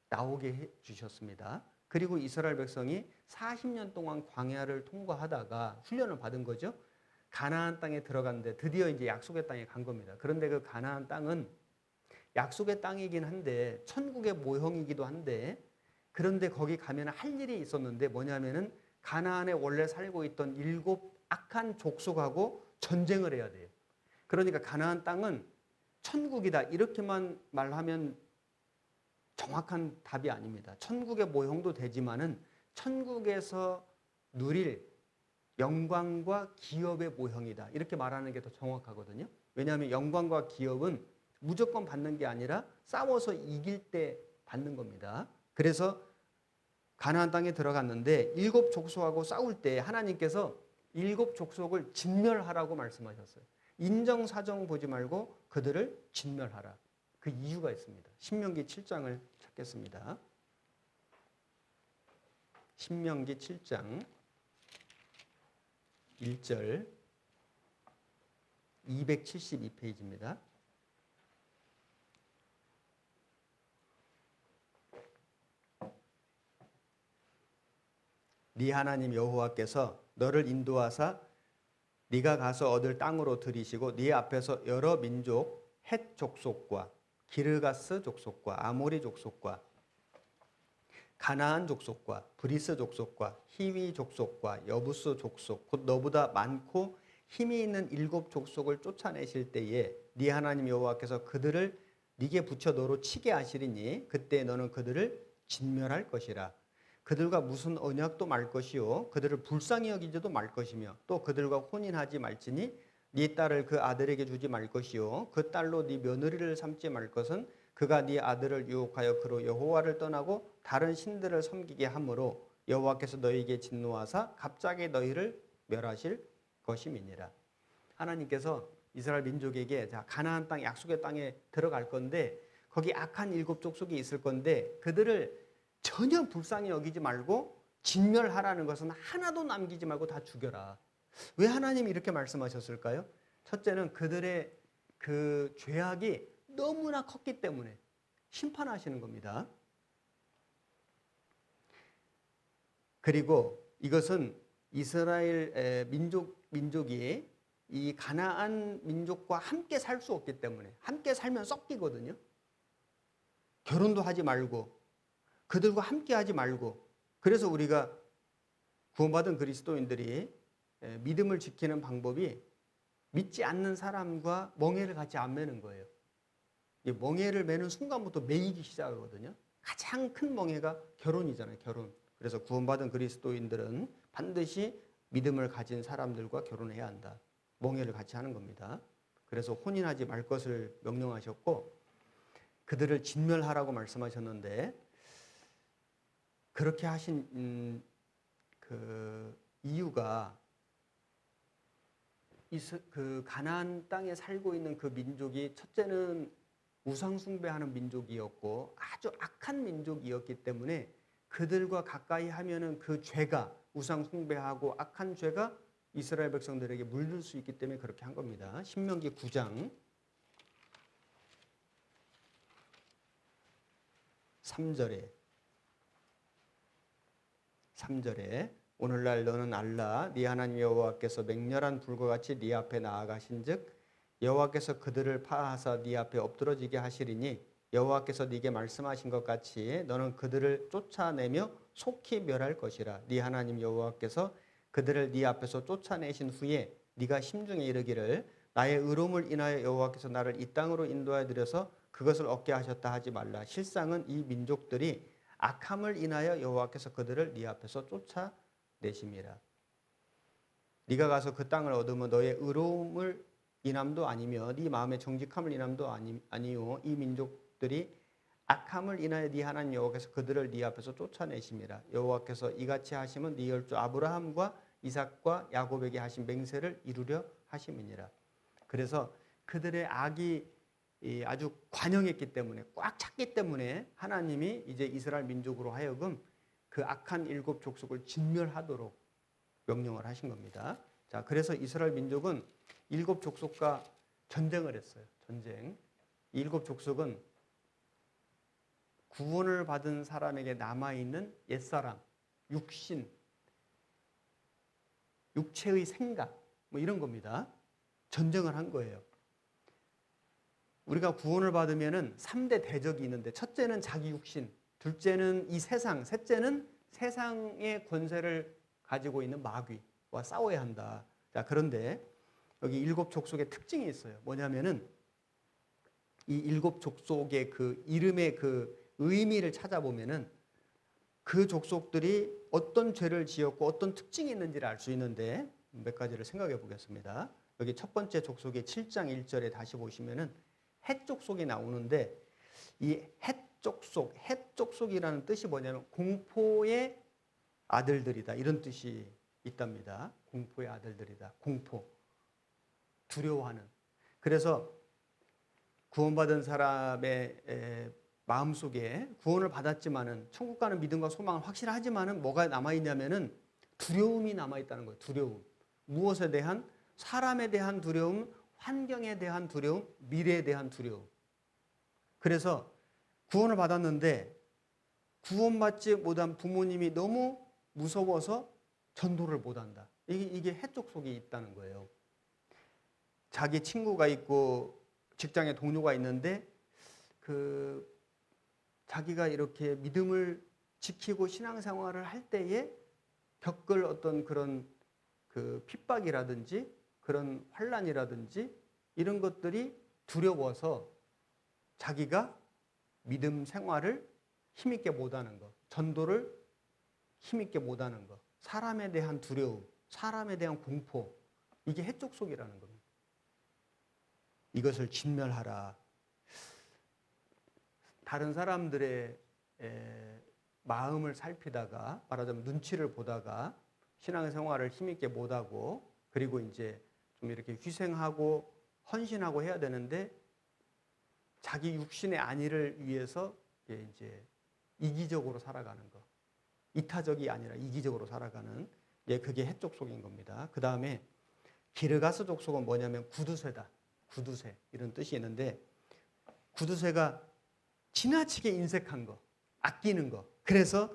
나오게 해 주셨습니다. 그리고 이스라엘 백성이 40년 동안 광야를 통과하다가 훈련을 받은 거죠. 가나안 땅에 들어갔는데 드디어 이제 약속의 땅에 간 겁니다. 그런데 그 가나안 땅은 약속의 땅이긴 한데 천국의 모형이기도 한데, 그런데 거기 가면 할 일이 있었는데 뭐냐면은 가나안에 원래 살고 있던 7 악한 족속하고 전쟁을 해야 돼요. 그러니까 가나안 땅은 천국이다 이렇게만 말하면 정확한 답이 아닙니다. 천국의 모형도 되지만은 천국에서 누릴 영광과 기업의 모형이다 이렇게 말하는 게 더 정확하거든요. 왜냐하면 영광과 기업은 무조건 받는 게 아니라 싸워서 이길 때 받는 겁니다. 그래서 가나안 땅에 들어갔는데 7 족속하고 싸울 때 하나님께서 7 족속을 진멸하라고 말씀하셨어요. 인정사정 보지 말고 그들을 진멸하라. 그 이유가 있습니다. 신명기 7장을 찾겠습니다. 신명기 7장 1절 272페이지입니다. 네 하나님 여호와께서 너를 인도하사 네가 가서 얻을 땅으로 들이시고 네 앞에서 여러 민족 헷 족속과 기르가스 족속과 아모리 족속과 가나안 족속과 브리스 족속과 히위 족속과 여부스 족속 곧 너보다 많고 힘이 있는 7 족속을 쫓아내실 때에 네 하나님 여호와께서 그들을 네게 붙여 너로 치게 하시리니 그때 너는 그들을 진멸할 것이라. 그들과 무슨 언약도 말 것이요 그들을 불쌍히 여기지도 말 것이며 또 그들과 혼인하지 말지니 네 딸을 그 아들에게 주지 말 것이요 그 딸로 네 며느리를 삼지 말 것은 그가 네 아들을 유혹하여 그로 여호와를 떠나고 다른 신들을 섬기게 하므로 여호와께서 너희에게 진노하사 갑자기 너희를 멸하실 것임이니라. 하나님께서 이스라엘 민족에게 자 가나안 땅 약속의 땅에 들어갈 건데 거기 악한 7 족속이 있을 건데 그들을 전혀 불쌍히 여기지 말고 진멸하라는 것은 하나도 남기지 말고 다 죽여라. 왜 하나님이 이렇게 말씀하셨을까요? 첫째는 그들의 그 죄악이 너무나 컸기 때문에 심판하시는 겁니다. 그리고 이것은 이스라엘 민족이 이 가나안 민족과 함께 살 수 없기 때문에 함께 살면 썩기거든요. 결혼도 하지 말고 그들과 함께 하지 말고. 그래서 우리가 구원받은 그리스도인들이 믿음을 지키는 방법이 믿지 않는 사람과 멍에를 같이 안 매는 거예요. 멍에를 매는 순간부터 매이기 시작하거든요. 가장 큰 멍에가 결혼이잖아요. 결혼. 그래서 구원받은 그리스도인들은 반드시 믿음을 가진 사람들과 결혼해야 한다. 멍에를 같이 하는 겁니다. 그래서 혼인하지 말 것을 명령하셨고 그들을 진멸하라고 말씀하셨는데 그렇게 하신 그 이유가 그 가나안 땅에 살고 있는 그 민족이 첫째는 우상 숭배하는 민족이었고 아주 악한 민족이었기 때문에 그들과 가까이 하면은 그 죄가 우상 숭배하고 악한 죄가 이스라엘 백성들에게 물들 수 있기 때문에 그렇게 한 겁니다. 신명기 9장 3절에 오늘날 너는 알라 네 하나님 여호와께서 맹렬한 불과 같이 네 앞에 나아가신즉 여호와께서 그들을 파하사 네 앞에 엎드러지게 하시리니 여호와께서 네게 말씀하신 것 같이 너는 그들을 쫓아내며 속히 멸할 것이라. 네 하나님 여호와께서 그들을 네 앞에서 쫓아내신 후에 네가 심중에 이르기를 나의 의로움을 인하여 여호와께서 나를 이 땅으로 인도하여 들여서 그것을 얻게 하셨다 하지 말라. 실상은 이 민족들이 악함을 인하여 여호와께서 그들을 네 앞에서 쫓아내심이라. 네가 가서 그 땅을 얻으면 너의 의로움을 인함도 아니며 네 마음의 정직함을 인함도 아니요 이 민족들이 악함을 인하여 네 하나님 여호와께서 그들을 네 앞에서 쫓아내심이라. 여호와께서 이같이 하시면 네 열조 아브라함과 이삭과 야곱에게 하신 맹세를 이루려 하심이니라. 그래서 그들의 악이 아주 관영했기 때문에 꽉 찼기 때문에 하나님이 이제 이스라엘 민족으로 하여금 그 악한 일곱 족속을 진멸하도록 명령을 하신 겁니다. 자, 그래서 이스라엘 민족은 일곱 족속과 전쟁을 했어요. 전쟁. 일곱 족속은 구원을 받은 사람에게 남아있는 옛사람, 육신, 육체의 생각 뭐 이런 겁니다. 전쟁을 한 거예요. 우리가 구원을 받으면은 3대 대적이 있는데 첫째는 자기 육신, 둘째는 이 세상, 셋째는 세상의 권세를 가지고 있는 마귀와 싸워야 한다. 자, 그런데 여기 일곱 족속의 특징이 있어요. 뭐냐면은 이 일곱 족속의 그 이름의 그 의미를 찾아보면은 그 족속들이 어떤 죄를 지었고 어떤 특징이 있는지를 알 수 있는데 몇 가지를 생각해 보겠습니다. 여기 첫 번째 족속의 7장 1절에 다시 보시면은 헷 족속이 나오는데 이 헷 족속이라는 뜻이 뭐냐면 공포의 아들들이다. 이런 뜻이 있답니다. 공포의 아들들이다. 공포. 두려워하는. 그래서 구원받은 사람의 마음속에 구원을 받았지만은 천국 가는 믿음과 소망은 확실하지만은 뭐가 남아 있냐면은 두려움이 남아 있다는 거예요. 두려움. 무엇에 대한? 사람에 대한 두려움, 환경에 대한 두려움, 미래에 대한 두려움. 그래서 구원을 받았는데 구원받지 못한 부모님이 너무 무서워서 전도를 못한다. 이게 해족속이 있다는 거예요. 자기 친구가 있고 직장에 동료가 있는데 자기가 이렇게 믿음을 지키고 신앙생활을 할 때에 겪을 어떤 그런 핍박이라든지 그런 환난이라든지 이런 것들이 두려워서 자기가 믿음 생활을 힘있게 못하는 것, 전도를 힘있게 못하는 것, 사람에 대한 두려움, 사람에 대한 공포, 이게 해족속이라는 겁니다. 이것을 진멸하라. 다른 사람들의 마음을 살피다가 말하자면 눈치를 보다가 신앙생활을 힘있게 못하고 그리고 이제 좀 이렇게 희생하고 헌신하고 해야 되는데 자기 육신의 안위를 위해서 이제 이기적으로 살아가는 것, 이타적이 아니라 이기적으로 살아가는 그게 헷족속인 겁니다. 그 다음에 기르가스 족속은 뭐냐면 구두쇠다. 구두쇠 이런 뜻이 있는데 구두쇠가 지나치게 인색한 거, 아끼는 거. 그래서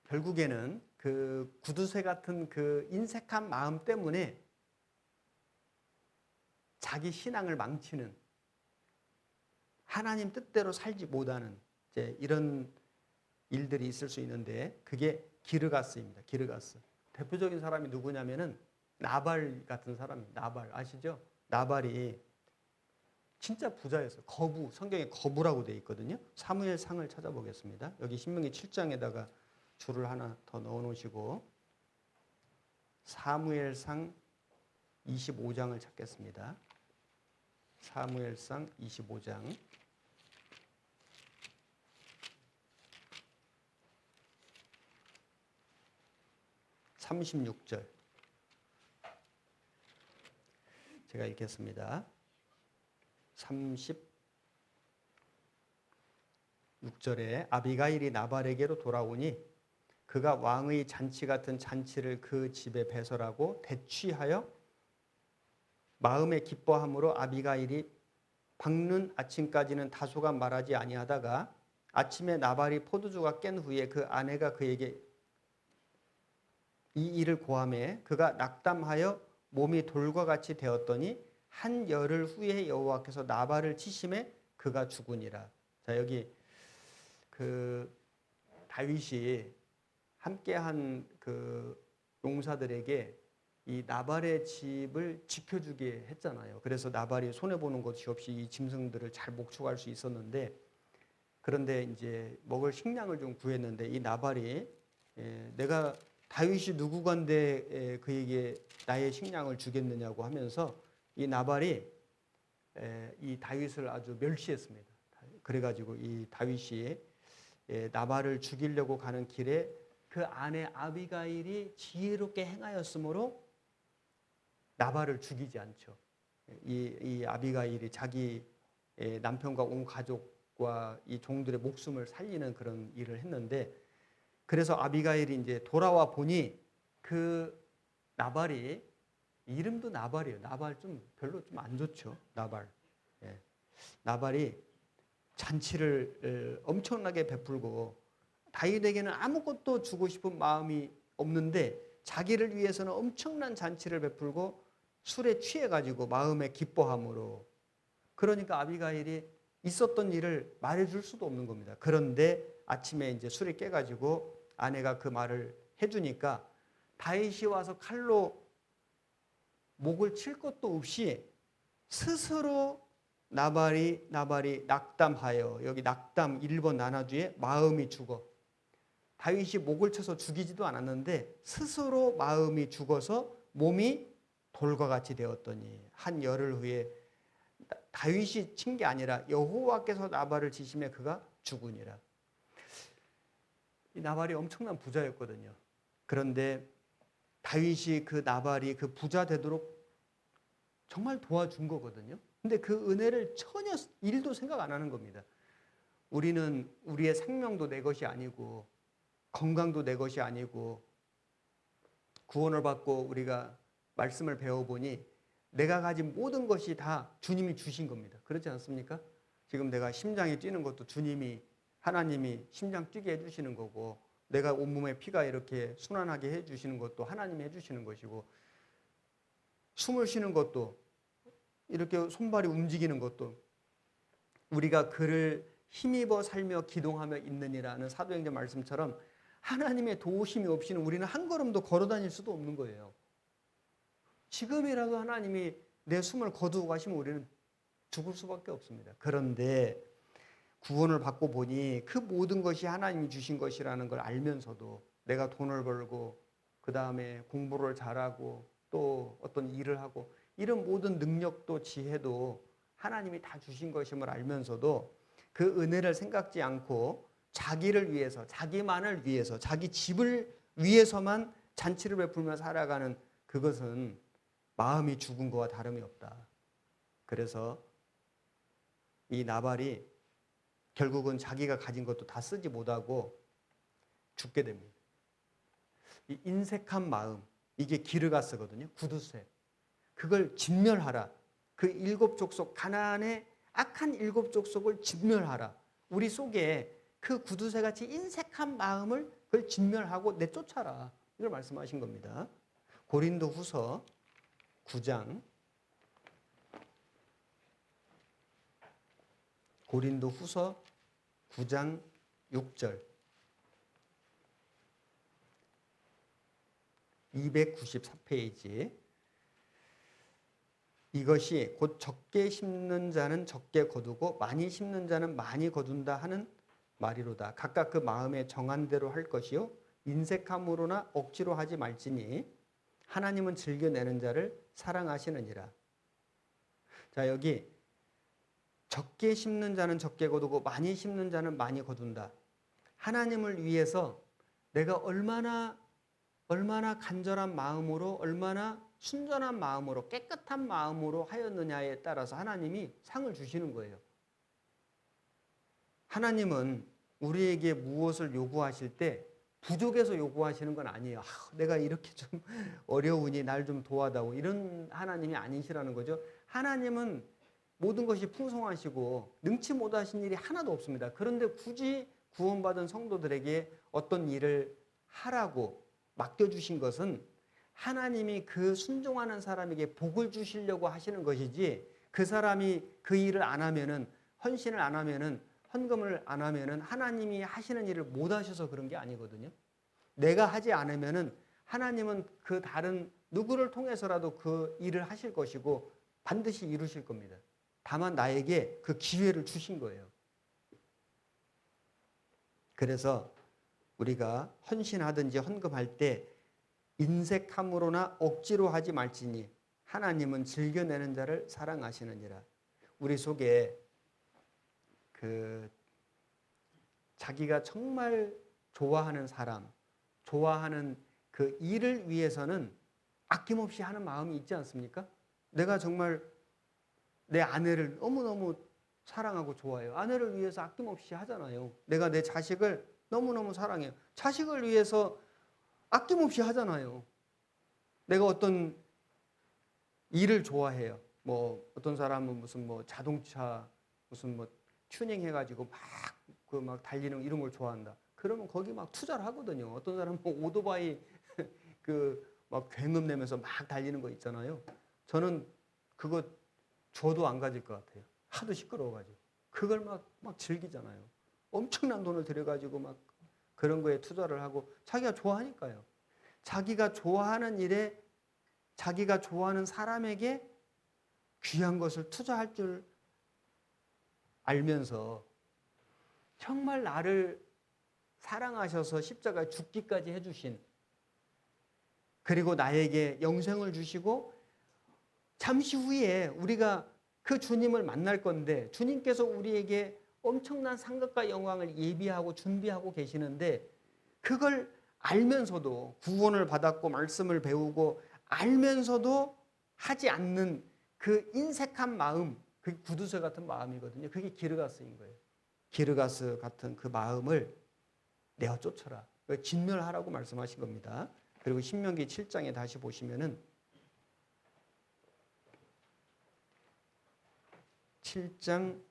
결국에는 그 구두쇠 같은 그 인색한 마음 때문에 자기 신앙을 망치는 하나님 뜻대로 살지 못하는 이제 이런 일들이 있을 수 있는데 그게 기르가스입니다. 기르가스. 대표적인 사람이 누구냐면은 나발 같은 사람. 나발 아시죠? 나발이 진짜 부자였어요. 거부, 성경에 거부라고 되어 있거든요. 사무엘상을 찾아보겠습니다. 여기 신명기 7장에다가 줄을 하나 더 넣어 놓으시고 사무엘상 25장을 찾겠습니다. 사무엘상 25장 36절 제가 읽겠습니다. 36절에 아비가일이 나발에게로 돌아오니 그가 왕의 잔치 같은 잔치를 그 집에 배설하고 대취하여 마음에 기뻐함으로 아비가일이 밝는 아침까지는 다소간 말하지 아니하다가 아침에 나발이 포도주가 깬 후에 그 아내가 그에게 이 일을 고하매 그가 낙담하여 몸이 돌과 같이 되었더니 한 열흘 후에 여호와께서 나발을 치심에 그가 죽으니라. 자, 여기 그 다윗이 함께한 그 용사들에게 이 나발의 집을 지켜주게 했잖아요. 그래서 나발이 손해보는 것이 없이 이 짐승들을 잘 목축할 수 있었는데, 그런데 이제 먹을 식량을 좀 구했는데 이 나발이 내가 다윗이 누구건데 그에게 나의 식량을 주겠느냐고 하면서 이 나발이 이 다윗을 아주 멸시했습니다. 그래가지고 이 다윗이 나발을 죽이려고 가는 길에 그 아내 아비가일이 지혜롭게 행하였으므로 나발을 죽이지 않죠. 이 아비가일이 자기 남편과 온 가족과 이 종들의 목숨을 살리는 그런 일을 했는데, 그래서 아비가일이 이제 돌아와 보니 그 나발이, 이름도 나발이에요. 나발 좀 별로 좀 안 좋죠. 나발. 나발이 잔치를 엄청나게 베풀고 다윗에게는 아무것도 주고 싶은 마음이 없는데 자기를 위해서는 엄청난 잔치를 베풀고 술에 취해가지고 마음의 기뻐함으로, 그러니까 아비가일이 있었던 일을 말해줄 수도 없는 겁니다. 그런데 아침에 이제 술에 깨가지고 아내가 그 말을 해주니까 다윗이 와서 칼로 목을 칠 것도 없이 스스로 나발이 낙담하여, 여기 낙담 1번 나눠주에 마음이 죽어. 다윗이 목을 쳐서 죽이지도 않았는데 스스로 마음이 죽어서 몸이 돌과 같이 되었더니 한 열흘 후에, 다윗이 친 게 아니라 여호와께서 나발을 치심에 그가 죽으니라. 이 나발이 엄청난 부자였거든요. 그런데 다윗이 그 나발이 그 부자 되도록 정말 도와준 거거든요. 근데 그 은혜를 전혀 일도 생각 안 하는 겁니다. 우리는 우리의 생명도 내 것이 아니고 건강도 내 것이 아니고, 구원을 받고 우리가 말씀을 배워보니 내가 가진 모든 것이 다 주님이 주신 겁니다. 그렇지 않습니까? 지금 내가 심장이 뛰는 것도 주님이, 하나님이 심장 뛰게 해주시는 거고, 내가 온몸에 피가 이렇게 순환하게 해주시는 것도 하나님이 해주시는 것이고, 숨을 쉬는 것도, 이렇게 손발이 움직이는 것도 우리가 그를 힘입어 살며 기동하며 있느니라는 사도행전 말씀처럼 하나님의 도우심이 없이는 우리는 한 걸음도 걸어 다닐 수도 없는 거예요. 지금이라도 하나님이 내 숨을 거두고 가시면 우리는 죽을 수밖에 없습니다. 그런데 구원을 받고 보니 그 모든 것이 하나님이 주신 것이라는 걸 알면서도 내가 돈을 벌고 그 다음에 공부를 잘하고 또 어떤 일을 하고 이런 모든 능력도 지혜도 하나님이 다 주신 것임을 알면서도 그 은혜를 생각지 않고 자기를 위해서, 자기만을 위해서, 자기 집을 위해서만 잔치를 베풀며 살아가는, 그것은 마음이 죽은 것과 다름이 없다. 그래서 이 나발이 결국은 자기가 가진 것도 다 쓰지 못하고 죽게 됩니다. 이 인색한 마음, 이게 기르가스거든요. 구두쇠. 그걸 진멸하라. 그 7 족속, 가나안의 악한 7 족속을 진멸하라. 우리 속에 그 구두쇠같이 인색한 마음을 그걸 진멸하고 내쫓아라. 이걸 말씀하신 겁니다. 고린도후서 9장, 고린도후서 9장 6절, 294페이지. 이것이 곧 적게 심는 자는 적게 거두고 많이 심는 자는 많이 거둔다 하는 말이로다. 각각 그 마음에 정한 대로 할 것이요 인색함으로나 억지로 하지 말지니 하나님은 즐겨내는 자를 사랑하시느니라. 자, 여기 적게 심는 자는 적게 거두고 많이 심는 자는 많이 거둔다. 하나님을 위해서 내가 얼마나 간절한 마음으로, 얼마나 순전한 마음으로, 깨끗한 마음으로 하였느냐에 따라서 하나님이 상을 주시는 거예요. 하나님은 우리에게 무엇을 요구하실 때 부족해서 요구하시는 건 아니에요. 내가 이렇게 좀 어려우니 날 좀 도와다오, 이런 하나님이 아니시라는 거죠. 하나님은 모든 것이 풍성하시고 능치 못하신 일이 하나도 없습니다. 그런데 굳이 구원받은 성도들에게 어떤 일을 하라고 맡겨주신 것은 하나님이 그 순종하는 사람에게 복을 주시려고 하시는 것이지, 그 사람이 그 일을 안 하면은, 헌신을 안 하면은, 헌금을 안 하면은 하나님이 하시는 일을 못 하셔서 그런 게 아니거든요. 내가 하지 않으면은 하나님은 그 다른 누구를 통해서라도 그 일을 하실 것이고 반드시 이루실 겁니다. 다만 나에게 그 기회를 주신 거예요. 그래서 우리가 헌신하든지 헌금할 때 인색함으로나 억지로 하지 말지니 하나님은 즐겨내는 자를 사랑하시느니라. 우리 속에 그 자기가 정말 좋아하는 사람, 좋아하는 그 일을 위해서는 아낌없이 하는 마음이 있지 않습니까? 내가 정말 내 아내를 너무너무 사랑하고 좋아해요. 아내를 위해서 아낌없이 하잖아요. 내가 내 자식을 너무너무 사랑해요. 자식을 위해서 아낌없이 하잖아요. 내가 어떤 일을 좋아해요. 뭐 어떤 사람은 무슨 뭐 자동차 무슨 뭐 튜닝 해가지고 막 달리는 이런 걸 좋아한다. 그러면 거기 막 투자를 하거든요. 어떤 사람은 뭐 오토바이 그 막 굉음 내면서 막 달리는 거 있잖아요. 저는 그거 줘도 안 가질 것 같아요. 하도 시끄러워가지고. 그걸 막 즐기잖아요. 엄청난 돈을 들여가지고 막 그런 거에 투자를 하고 자기가 좋아하니까요. 자기가 좋아하는 일에 자기가 좋아하는 사람에게 귀한 것을 투자할 줄 알면서 정말 나를 사랑하셔서 십자가에 죽기까지 해주신, 그리고 나에게 영생을 주시고 잠시 후에 우리가 그 주님을 만날 건데 주님께서 우리에게 엄청난 상급과 영광을 예비하고 준비하고 계시는데 그걸 알면서도 구원을 받았고 말씀을 배우고 알면서도 하지 않는 그 인색한 마음, 그 구두쇠 같은 마음이거든요. 그게 기르가스인 거예요. 기르가스 같은 그 마음을 내어 쫓아라. 진멸하라고 말씀하신 겁니다. 그리고 신명기 7장에 다시 보시면은 7장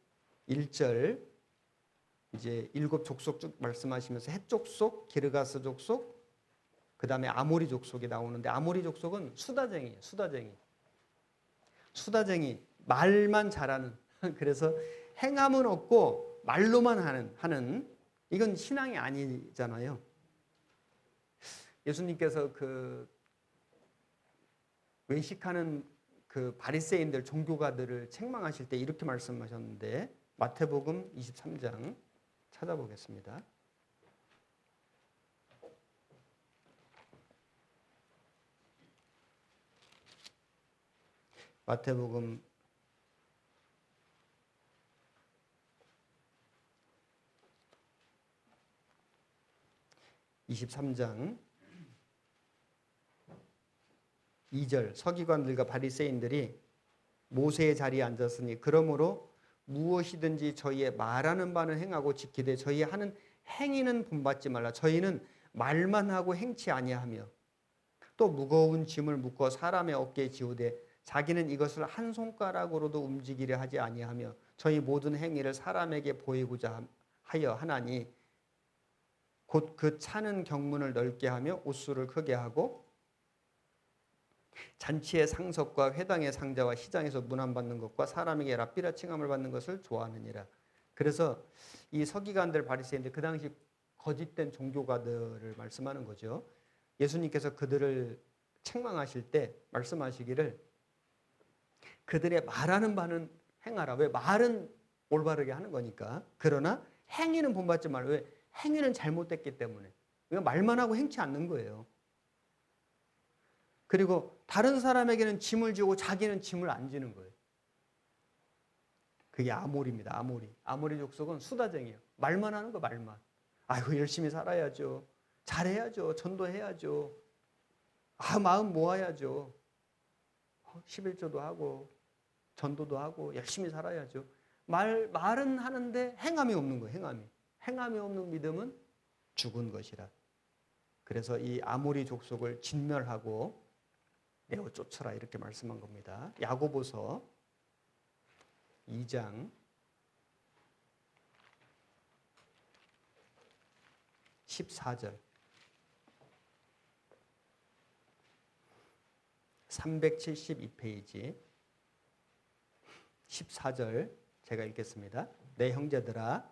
1절 이제 7 족속 쭉 말씀하시면서 헷 족속, 기르가스 족속, 그 다음에 아모리 족속이 나오는데 아모리 족속은 수다쟁이에요. 수다쟁이, 말만 잘하는. 그래서 행함은 없고 말로만 하는 이건 신앙이 아니잖아요. 예수님께서 그 외식하는 그 바리새인들 종교가들을 책망하실 때 이렇게 말씀하셨는데 마태복음 23장 찾아보겠습니다. 마태복음 23장 2절 서기관들과 바리새인들이 모세의 자리에 앉았으니 그러므로 무엇이든지 저희의 말하는 바는 행하고 지키되 저희 하는 행위는 본받지 말라. 저희는 말만 하고 행치 아니하며 또 무거운 짐을 묶어 사람의 어깨에 지우되 자기는 이것을 한 손가락으로도 움직이려 하지 아니하며 저희 모든 행위를 사람에게 보이고자 하여 하나니 곧 그 차는 경문을 넓게 하며 옷수를 크게 하고 잔치의 상석과 회당의 상자와 시장에서 문안받는 것과 사람에게 랍비라 칭함을 받는 것을 좋아하느니라. 그래서 이 서기관들 바리새인들 그 당시 거짓된 종교가들을 말씀하는 거죠. 예수님께서 그들을 책망하실 때 말씀하시기를 그들의 말하는 바는 행하라. 왜? 말은 올바르게 하는 거니까. 그러나 행위는 본받지 말라. 왜? 행위는 잘못됐기 때문에. 그러니까 말만 하고 행치 않는 거예요. 그리고 다른 사람에게는 짐을 지고 자기는 짐을 안 지는 거예요. 그게 아모리입니다. 아모리 족속은 수다쟁이에요. 말만 하는 거 말만. 아이고 열심히 살아야죠. 잘해야죠. 전도해야죠. 마음 모아야죠. 11조도 하고 전도도 하고 열심히 살아야죠. 말은 하는데 행함이 없는 거예요. 행함이 없는 믿음은 죽은 것이라. 그래서 이 아모리 족속을 진멸하고 내어 쫓아라 이렇게 말씀한 겁니다. 야고보서 2장 14절 372페이지 14절 제가 읽겠습니다. 내 형제들아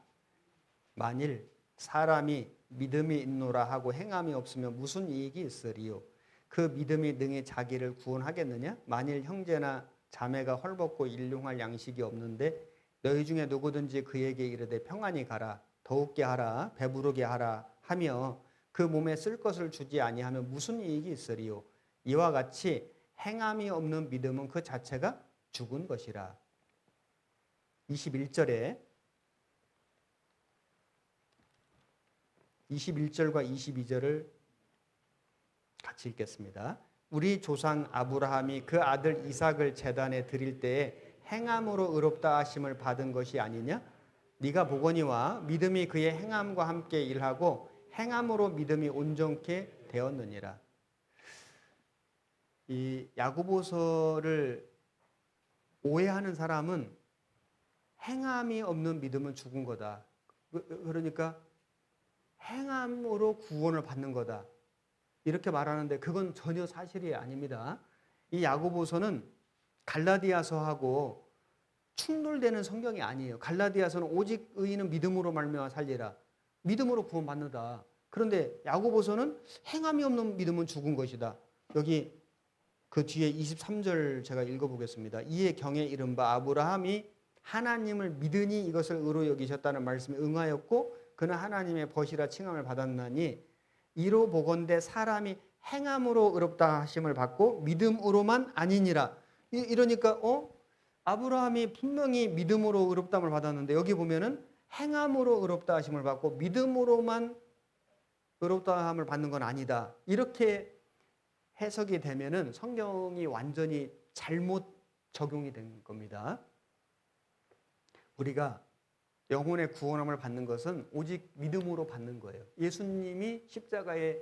만일 사람이 믿음이 있노라 하고 행함이 없으면 무슨 이익이 있으리요? 그 믿음이 능히 자기를 구원하겠느냐? 만일 형제나 자매가 헐벗고 일용할 양식이 없는데 너희 중에 누구든지 그에게 이르되 평안히 가라 더욱게 하라 배부르게 하라 하며 그 몸에 쓸 것을 주지 아니하면 무슨 이익이 있으리요? 이와 같이 행함이 없는 믿음은 그 자체가 죽은 것이라. 21절에 21절과 22절을 같이 읽겠습니다. 우리 조상 아브라함이 그 아들 이삭을 제단에 드릴 때에 행함으로 의롭다 하심을 받은 것이 아니냐? 네가 보거니와 믿음이 그의 행함과 함께 일하고 행함으로 믿음이 온전케 되었느니라. 이 야고보서를 오해하는 사람은 행함이 없는 믿음은 죽은 거다. 그러니까 행함으로 구원을 받는 거다. 이렇게 말하는데 그건 전혀 사실이 아닙니다. 이 야고보서는 갈라디아서하고 충돌되는 성경이 아니에요. 갈라디아서는 오직 의인은 믿음으로 말미암아 살리라. 믿음으로 구원받는다. 그런데 야고보서는 행함이 없는 믿음은 죽은 것이다. 여기 그 뒤에 23절 제가 읽어보겠습니다. 이에 경에 이른 바 아브라함이 하나님을 믿으니 이것을 의로 여기셨다는 말씀에 응하였고 그는 하나님의 벗이라 칭함을 받았나니 이로 보건대 사람이 행함으로 의롭다 하심을 받고 믿음으로만 아니니라. 이러니까 아브라함이 분명히 믿음으로 의롭다함을 받았는데 여기 보면은 행함으로 의롭다 하심을 받고 믿음으로만 의롭다함을 받는 건 아니다. 이렇게 해석이 되면은 성경이 완전히 잘못 적용이 된 겁니다. 우리가 영혼의 구원함을 받는 것은 오직 믿음으로 받는 거예요. 예수님이 십자가에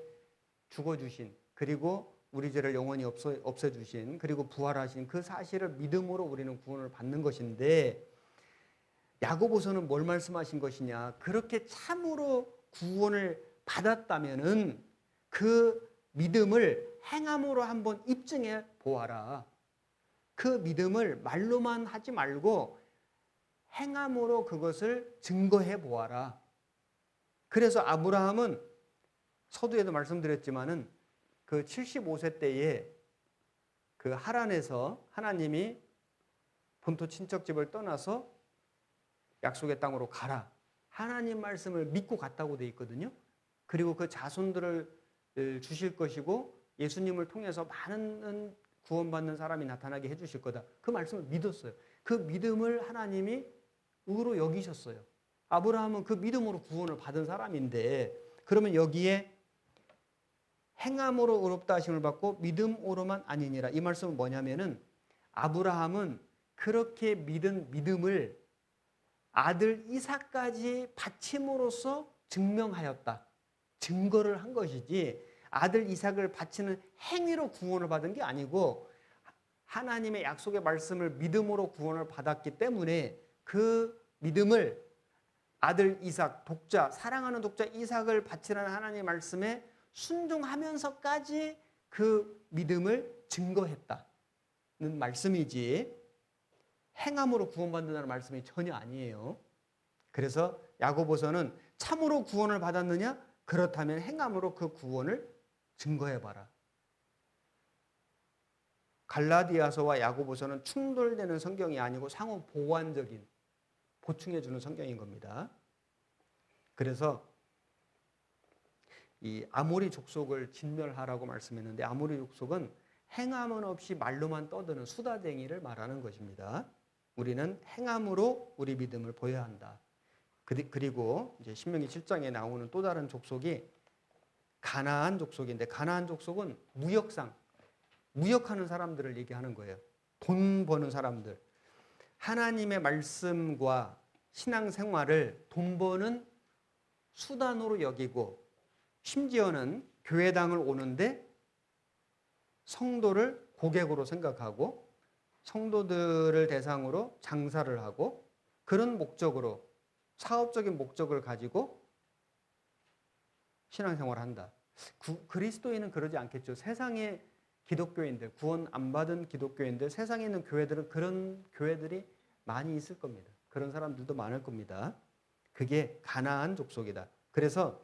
죽어주신 그리고 우리 죄를 영원히 없애주신 그리고 부활하신 그 사실을 믿음으로 우리는 구원을 받는 것인데 야고보서는 뭘 말씀하신 것이냐? 그렇게 참으로 구원을 받았다면은 그 믿음을 행함으로 한번 입증해 보아라. 그 믿음을 말로만 하지 말고 행함으로 그것을 증거해 보아라. 그래서 아브라함은 서두에도 말씀드렸지만은 그 75세 때에 그 하란에서 하나님이 본토 친척집을 떠나서 약속의 땅으로 가라. 하나님 말씀을 믿고 갔다고 돼 있거든요. 그리고 그 자손들을 주실 것이고 예수님을 통해서 많은 구원받는 사람이 나타나게 해주실 거다. 그 말씀을 믿었어요. 그 믿음을 하나님이 의로 여기셨어요. 아브라함은 그 믿음으로 구원을 받은 사람인데 그러면 여기에 행함으로 의롭다 하심을 받고 믿음으로만 아니니라. 이 말씀은 뭐냐면은 아브라함은 그렇게 믿은 믿음을 아들 이삭까지 바침으로써 증명하였다. 증거를 한 것이지 아들 이삭을 바치는 행위로 구원을 받은 게 아니고 하나님의 약속의 말씀을 믿음으로 구원을 받았기 때문에 그 믿음을 아들 이삭, 독자, 사랑하는 독자 이삭을 바치라는 하나님의 말씀에 순종하면서까지 그 믿음을 증거했다는 말씀이지 행함으로 구원받는다는 말씀이 전혀 아니에요. 그래서 야고보서는 참으로 구원을 받았느냐? 그렇다면 행함으로 그 구원을 증거해봐라. 갈라디아서와 야고보서는 충돌되는 성경이 아니고 상호 보완적인 보충해주는 성경인 겁니다. 그래서 이 아모리 족속을 진멸하라고 말씀했는데 아모리 족속은 행함은 없이 말로만 떠드는 수다쟁이를 말하는 것입니다. 우리는 행함으로 우리 믿음을 보여야 한다. 그리고 이제 신명기 7장에 나오는 또 다른 족속이 가나안 족속인데 가나안 족속은 무역하는 사람들을 얘기하는 거예요. 돈 버는 사람들. 하나님의 말씀과 신앙생활을 돈 버는 수단으로 여기고 심지어는 교회당을 오는데 성도를 고객으로 생각하고 성도들을 대상으로 장사를 하고 그런 목적으로 사업적인 목적을 가지고 신앙생활을 한다. 그리스도인은 그러지 않겠죠. 세상에 기독교인들, 구원 안 받은 기독교인들, 세상에 있는 교회들은 그런 교회들이 많이 있을 겁니다. 그런 사람들도 많을 겁니다. 그게 가나안 족속이다. 그래서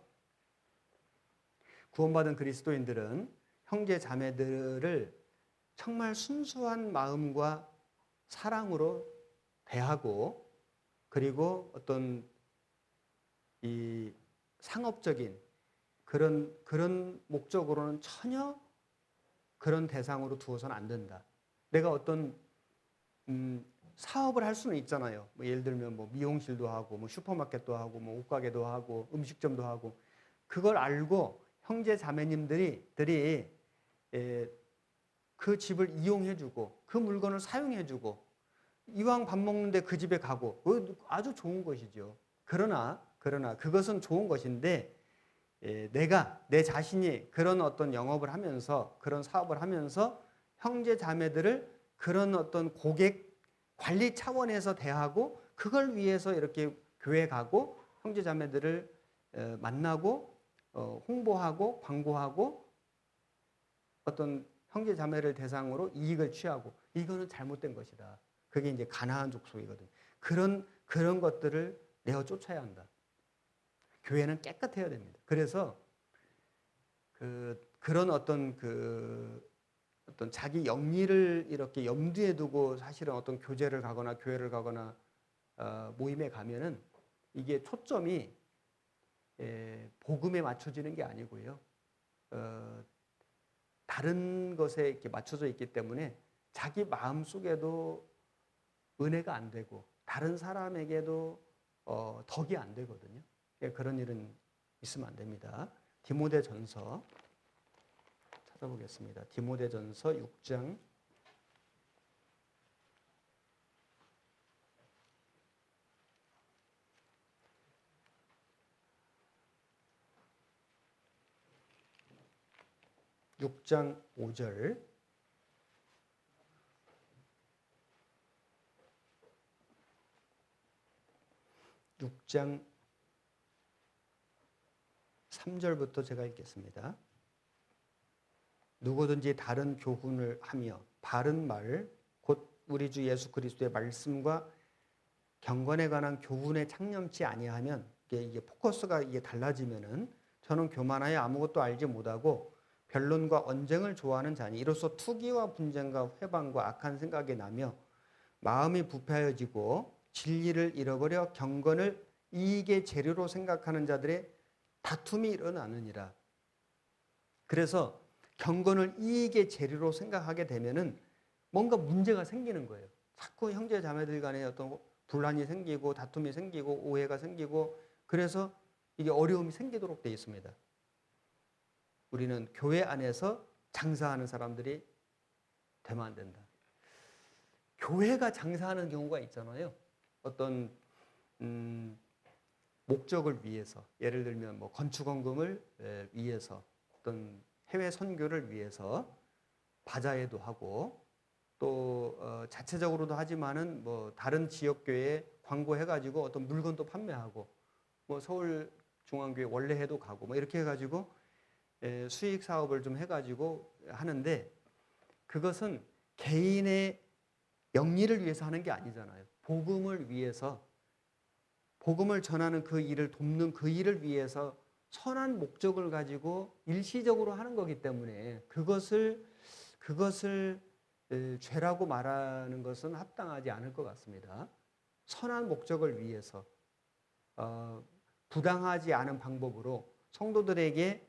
구원받은 그리스도인들은 형제 자매들을 정말 순수한 마음과 사랑으로 대하고, 그리고 어떤 이 상업적인 그런 목적으로는 전혀 그런 대상으로 두어서는 안 된다. 내가 어떤 사업을 할 수는 있잖아요. 뭐 예를 들면 뭐 미용실도 하고, 뭐 슈퍼마켓도 하고, 뭐 옷가게도 하고, 음식점도 하고. 그걸 알고 형제 자매님들이 그 집을 이용해주고, 그 물건을 사용해주고, 이왕 밥 먹는데 그 집에 가고, 아주 좋은 것이죠. 그러나 그것은 좋은 것인데, 내가 내 자신이 그런 어떤 영업을 하면서, 그런 사업을 하면서 형제 자매들을 그런 어떤 고객 관리 차원에서 대하고, 그걸 위해서 이렇게 교회 가고 형제 자매들을 만나고 홍보하고 광고하고 어떤 형제 자매를 대상으로 이익을 취하고, 이거는 잘못된 것이다. 그게 이제 가나안 족속이거든. 그런 것들을 내어 쫓아야 한다. 교회는 깨끗해야 됩니다. 그래서 그런 어떤 자기 영리를 이렇게 염두에 두고 사실은 어떤 교제를 가거나 교회를 가거나 모임에 가면은 이게 초점이 복음에 맞춰지는 게 아니고요. 다른 것에 이렇게 맞춰져 있기 때문에 자기 마음 속에도 은혜가 안 되고 다른 사람에게도 덕이 안 되거든요. 그런 일은 있으면 안 됩니다. 디모데전서 찾아보겠습니다. 디모데전서 6장 5절. 6장 3절부터 제가 읽겠습니다. 누구든지 다른 교훈을 하며 바른 말, 곧 우리 주 예수 그리스도의 말씀과 경건에 관한 교훈에 창념치 아니하면, 이게 포커스가 이게 달라지면은, 저는 교만하여 아무것도 알지 못하고 변론과 언쟁을 좋아하는 자니 이로써 투기와 분쟁과 회방과 악한 생각이 나며 마음이 부패하여지고 진리를 잃어버려 경건을 이익의 재료로 생각하는 자들의 다툼이 일어나느니라. 그래서 경건을 이익의 재료로 생각하게 되면은 뭔가 문제가 생기는 거예요. 자꾸 형제 자매들 간에 어떤 분란이 생기고 다툼이 생기고 오해가 생기고, 그래서 이게 어려움이 생기도록 되어 있습니다. 우리는 교회 안에서 장사하는 사람들이 되면 안 된다. 교회가 장사하는 경우가 있잖아요. 어떤 목적을 위해서, 예를 들면 뭐 건축원금을 위해서, 어떤 해외 선교를 위해서 바자회도 하고, 또 자체적으로도 하지만은 뭐 다른 지역 교회에 광고해가지고 어떤 물건도 판매하고, 뭐 서울 중앙교회 원래회도 가고, 뭐 이렇게 해가지고 수익 사업을 좀 해가지고 하는데, 그것은 개인의 영리를 위해서 하는 게 아니잖아요. 복음을 위해서, 복음을 전하는 그 일을 돕는 그 일을 위해서 선한 목적을 가지고 일시적으로 하는 거기 때문에 그것을 죄라고 말하는 것은 합당하지 않을 것 같습니다. 선한 목적을 위해서 부당하지 않은 방법으로 성도들에게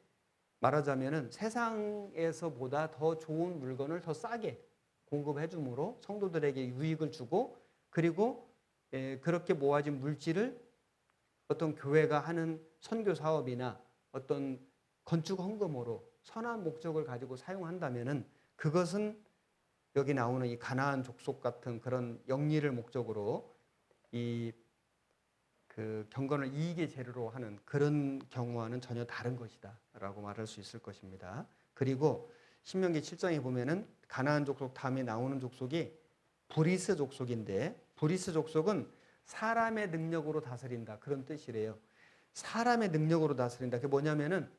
말하자면은 세상에서보다 더 좋은 물건을 더 싸게 공급해 줌으로 성도들에게 유익을 주고, 그리고 그렇게 모아진 물질을 어떤 교회가 하는 선교 사업이나 어떤 건축 헌금으로 선한 목적을 가지고 사용한다면은, 그것은 여기 나오는 이 가나안 족속 같은 그런 영리를 목적으로 그 경건을 이익의 재료로 하는 그런 경우와는 전혀 다른 것이다라고 말할 수 있을 것입니다. 그리고 신명기 7장에 보면은 가나안 족속 다음에 나오는 족속이 브리스 족속인데, 브리스 족속은 사람의 능력으로 다스린다, 그런 뜻이래요. 사람의 능력으로 다스린다. 그게 뭐냐면은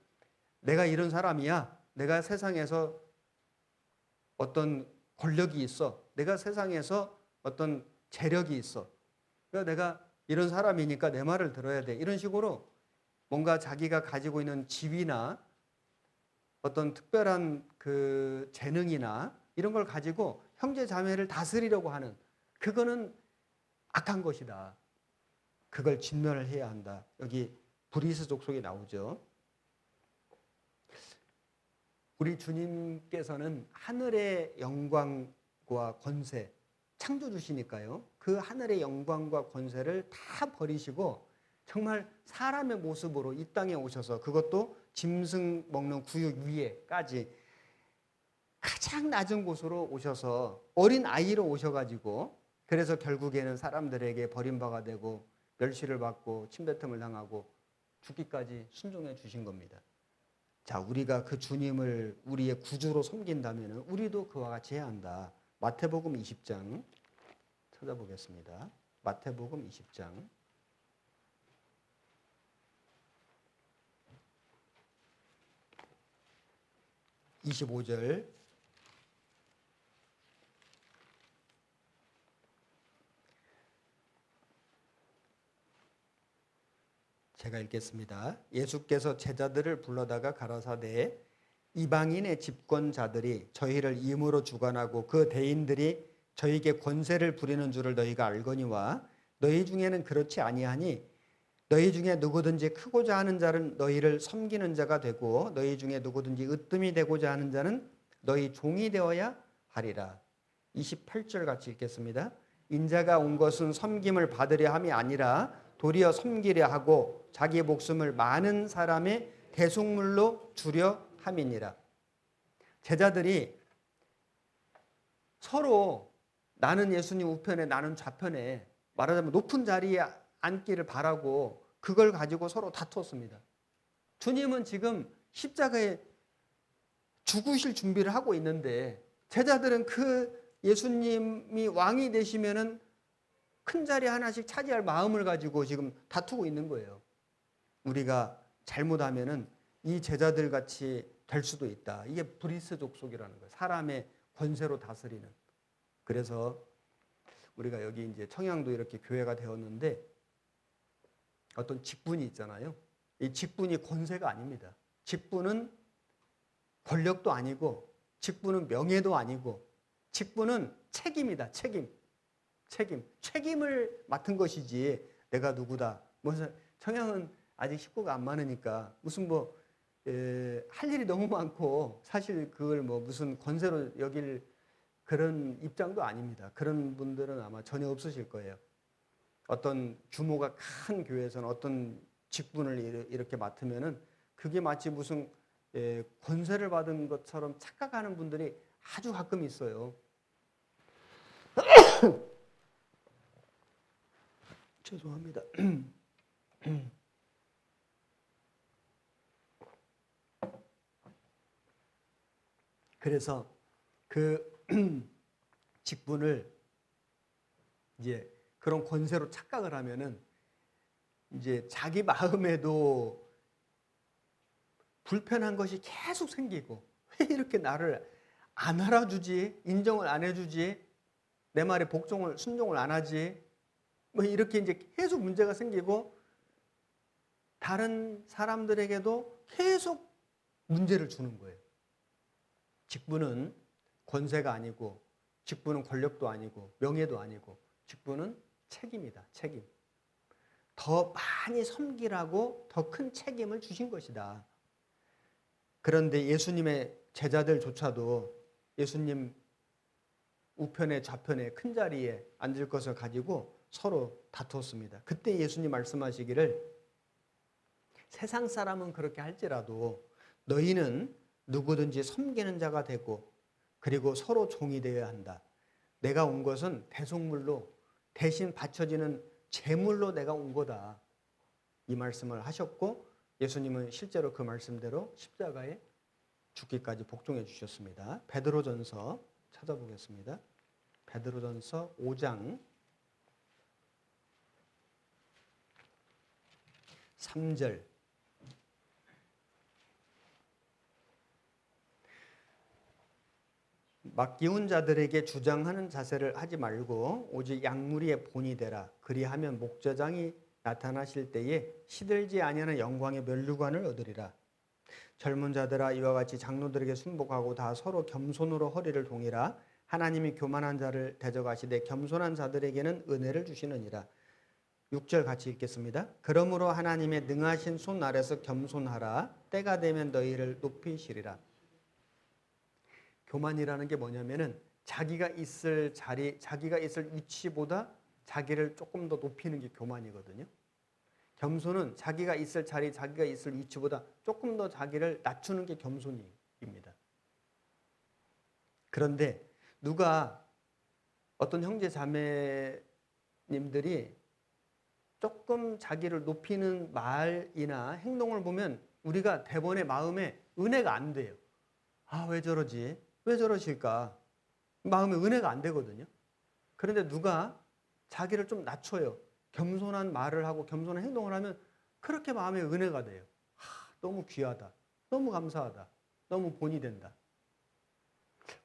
내가 이런 사람이야. 내가 세상에서 어떤 권력이 있어. 내가 세상에서 어떤 재력이 있어. 그러니까 내가 이런 사람이니까 내 말을 들어야 돼. 이런 식으로 뭔가 자기가 가지고 있는 지위나 어떤 특별한 그 재능이나 이런 걸 가지고 형제 자매를 다스리려고 하는, 그거는 악한 것이다. 그걸 진멸을 해야 한다. 여기 브리스 족속이 나오죠. 우리 주님께서는 하늘의 영광과 권세, 창조주시니까요. 그 하늘의 영광과 권세를 다 버리시고 정말 사람의 모습으로 이 땅에 오셔서, 그것도 짐승 먹는 구육 위에까지 가장 낮은 곳으로 오셔서 어린 아이로 오셔가지고, 그래서 결국에는 사람들에게 버림받아 되고 멸시를 받고 침뱉음을 당하고 죽기까지 순종해 주신 겁니다. 자, 우리가 그 주님을 우리의 구주로 섬긴다면 우리도 그와 같이 해야 한다. 마태복음 20장 찾아보겠습니다. 마태복음 20장 25절. 제가 읽겠습니다. 예수께서 제자들을 불러다가 가라사대 이방인의 집권자들이 저희를 임으로 주관하고 그 대인들이 저희에게 권세를 부리는 줄을 너희가 알거니와 너희 중에는 그렇지 아니하니 너희 중에 누구든지 크고자 하는 자는 너희를 섬기는 자가 되고 너희 중에 누구든지 으뜸이 되고자 하는 자는 너희 종이 되어야 하리라. 28절 같이 읽겠습니다. 인자가 온 것은 섬김을 받으려 함이 아니라 도리어 섬기려 하고 자기 목숨을 많은 사람의 대속물로 주려 함이니라. 제자들이 서로 나는 예수님 우편에 나는 좌편에, 말하자면 높은 자리에 앉기를 바라고 그걸 가지고 서로 다투었습니다. 주님은 지금 십자가에 죽으실 준비를 하고 있는데 제자들은 그 예수님이 왕이 되시면은 큰 자리 하나씩 차지할 마음을 가지고 지금 다투고 있는 거예요. 우리가 잘못하면은 이 제자들 같이 될 수도 있다. 이게 브리스 족속이라는 거예요. 사람의 권세로 다스리는. 그래서 우리가 여기 이제 청양도 이렇게 교회가 되었는데 어떤 직분이 있잖아요. 이 직분이 권세가 아닙니다. 직분은 권력도 아니고, 직분은 명예도 아니고, 직분은 책임이다. 책임을 맡은 것이지 내가 누구다. 청양은 아직 식구가 안 많으니까 무슨 할 일이 너무 많고 사실 그걸 무슨 권세로 여길 그런 입장도 아닙니다. 그런 분들은 아마 전혀 없으실 거예요. 어떤 규모가 큰 교회에서는 어떤 직분을 이렇게 맡으면은 그게 마치 무슨 권세를 받은 것처럼 착각하는 분들이 아주 가끔 있어요. 죄송합니다. 그래서 그 직분을 이제 그런 권세로 착각을 하면은 이제 자기 마음에도 불편한 것이 계속 생기고, 왜 이렇게 나를 안 알아주지? 인정을 안 해주지? 내 말에 순종을 안 하지? 이렇게 이제 계속 문제가 생기고 다른 사람들에게도 계속 문제를 주는 거예요. 직분은 권세가 아니고, 직분은 권력도 아니고, 명예도 아니고, 직분은 책임이다. 책임. 더 많이 섬기라고 더 큰 책임을 주신 것이다. 그런데 예수님의 제자들조차도 예수님 우편에 좌편에 큰 자리에 앉을 것을 가지고 서로 다투었습니다. 그때 예수님 말씀하시기를 세상 사람은 그렇게 할지라도 너희는 누구든지 섬기는 자가 되고 그리고 서로 종이 되어야 한다. 내가 온 것은 대속물로 대신 바쳐지는 제물로 내가 온 거다. 이 말씀을 하셨고 예수님은 실제로 그 말씀대로 십자가에 죽기까지 복종해 주셨습니다. 베드로전서 찾아보겠습니다. 베드로전서 5장 3절. 막 기운 자들에게 주장하는 자세를 하지 말고 오직 약무리의 본이 되라. 그리하면 목자장이 나타나실 때에 시들지 아니하는 영광의 면류관을 얻으리라. 젊은 자들아 이와 같이 장로들에게 순복하고 다 서로 겸손으로 허리를 동이라. 하나님이 교만한 자를 대적하시되 겸손한 자들에게는 은혜를 주시느니라. 6절 같이 읽겠습니다. 그러므로 하나님의 능하신 손 아래서 겸손하라. 때가 되면 너희를 높이시리라. 교만이라는 게 뭐냐면은 자기가 있을 자리, 자기가 있을 위치보다 자기를 조금 더 높이는 게 교만이거든요. 겸손은 자기가 있을 자리, 자기가 있을 위치보다 조금 더 자기를 낮추는 게 겸손입니다. 그런데 누가 어떤 형제 자매님들이 조금 자기를 높이는 말이나 행동을 보면 우리가 대번에 마음에 은혜가 안 돼요. 아, 왜 저러지? 왜 저러실까? 마음에 은혜가 안 되거든요. 그런데 누가 자기를 좀 낮춰요. 겸손한 말을 하고 겸손한 행동을 하면 그렇게 마음에 은혜가 돼요. 너무 귀하다. 너무 감사하다. 너무 본이 된다.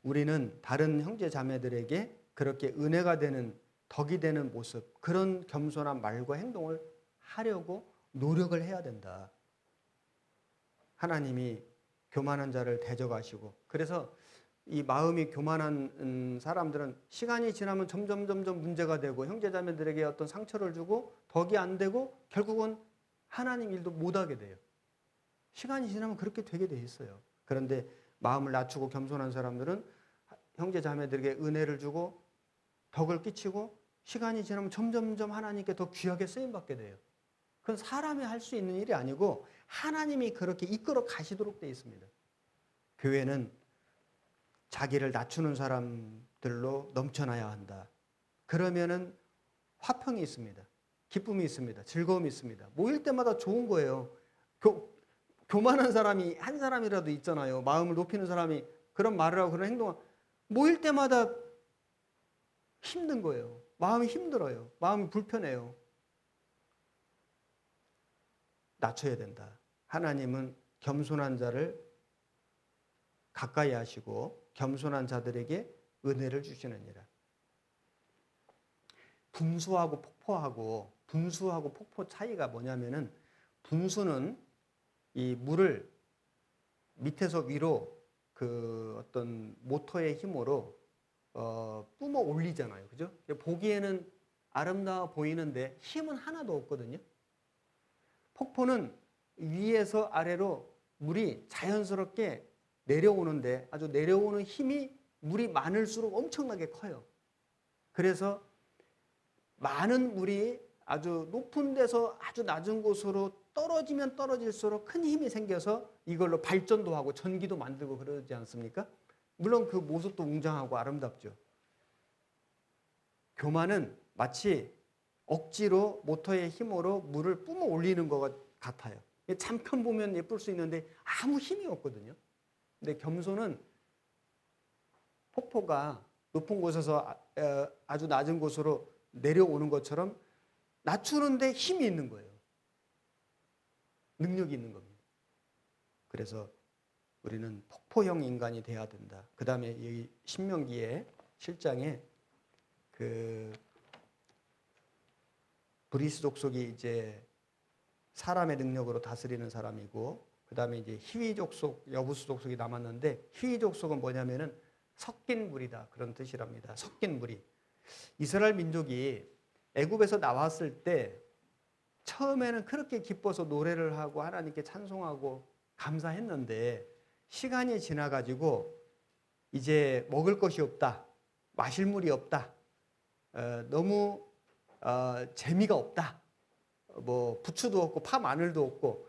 우리는 다른 형제 자매들에게 그렇게 은혜가 되는, 덕이 되는 모습, 그런 겸손한 말과 행동을 하려고 노력을 해야 된다. 하나님이 교만한 자를 대적하시고, 그래서 이 마음이 교만한 사람들은 시간이 지나면 점점 문제가 되고 형제자매들에게 어떤 상처를 주고 덕이 안 되고 결국은 하나님 일도 못하게 돼요. 시간이 지나면 그렇게 되게 돼 있어요. 그런데 마음을 낮추고 겸손한 사람들은 형제자매들에게 은혜를 주고 덕을 끼치고 시간이 지나면 점점 하나님께 더 귀하게 쓰임받게 돼요. 그건 사람이 할 수 있는 일이 아니고 하나님이 그렇게 이끌어 가시도록 되어 있습니다. 교회는 자기를 낮추는 사람들로 넘쳐나야 한다. 그러면은 화평이 있습니다. 기쁨이 있습니다. 즐거움이 있습니다. 모일 때마다 좋은 거예요. 교만한 사람이 한 사람이라도 있잖아요. 마음을 높이는 사람이 그런 말을 하고 그런 행동을 모일 때마다 힘든 거예요. 마음이 힘들어요. 마음이 불편해요. 낮춰야 된다. 하나님은 겸손한 자를 가까이 하시고 겸손한 자들에게 은혜를 주시느니라. 분수하고 폭포 차이가 뭐냐면은 분수는 이 물을 밑에서 위로 그 어떤 모터의 힘으로 뿜어 올리잖아요. 그죠? 보기에는 아름다워 보이는데 힘은 하나도 없거든요. 폭포는 위에서 아래로 물이 자연스럽게 내려오는데 아주 내려오는 힘이 물이 많을수록 엄청나게 커요. 그래서 많은 물이 아주 높은 데서 아주 낮은 곳으로 떨어지면 떨어질수록 큰 힘이 생겨서 이걸로 발전도 하고 전기도 만들고 그러지 않습니까? 물론 그 모습도 웅장하고 아름답죠. 교만은 마치 억지로 모터의 힘으로 물을 뿜어 올리는 것 같아요. 잠깐 보면 예쁠 수 있는데 아무 힘이 없거든요. 근데 겸손은 폭포가 높은 곳에서 아주 낮은 곳으로 내려오는 것처럼 낮추는데 힘이 있는 거예요. 능력이 있는 겁니다. 그래서 우리는 폭포형 인간이 돼야 된다. 그 다음에 이 신명기의 7장에 그 브리스 족속이 이제 사람의 능력으로 다스리는 사람이고, 그 다음에 이제 히위 족속, 여부수 족속이 남았는데, 히위 족속은 뭐냐면은 섞인 무리다, 그런 뜻이랍니다. 섞인 무리. 이스라엘 민족이 애굽에서 나왔을 때 처음에는 그렇게 기뻐서 노래를 하고 하나님께 찬송하고 감사했는데, 시간이 지나가지고 이제 먹을 것이 없다, 마실 물이 없다, 너무 재미가 없다, 뭐 부추도 없고 파 마늘도 없고,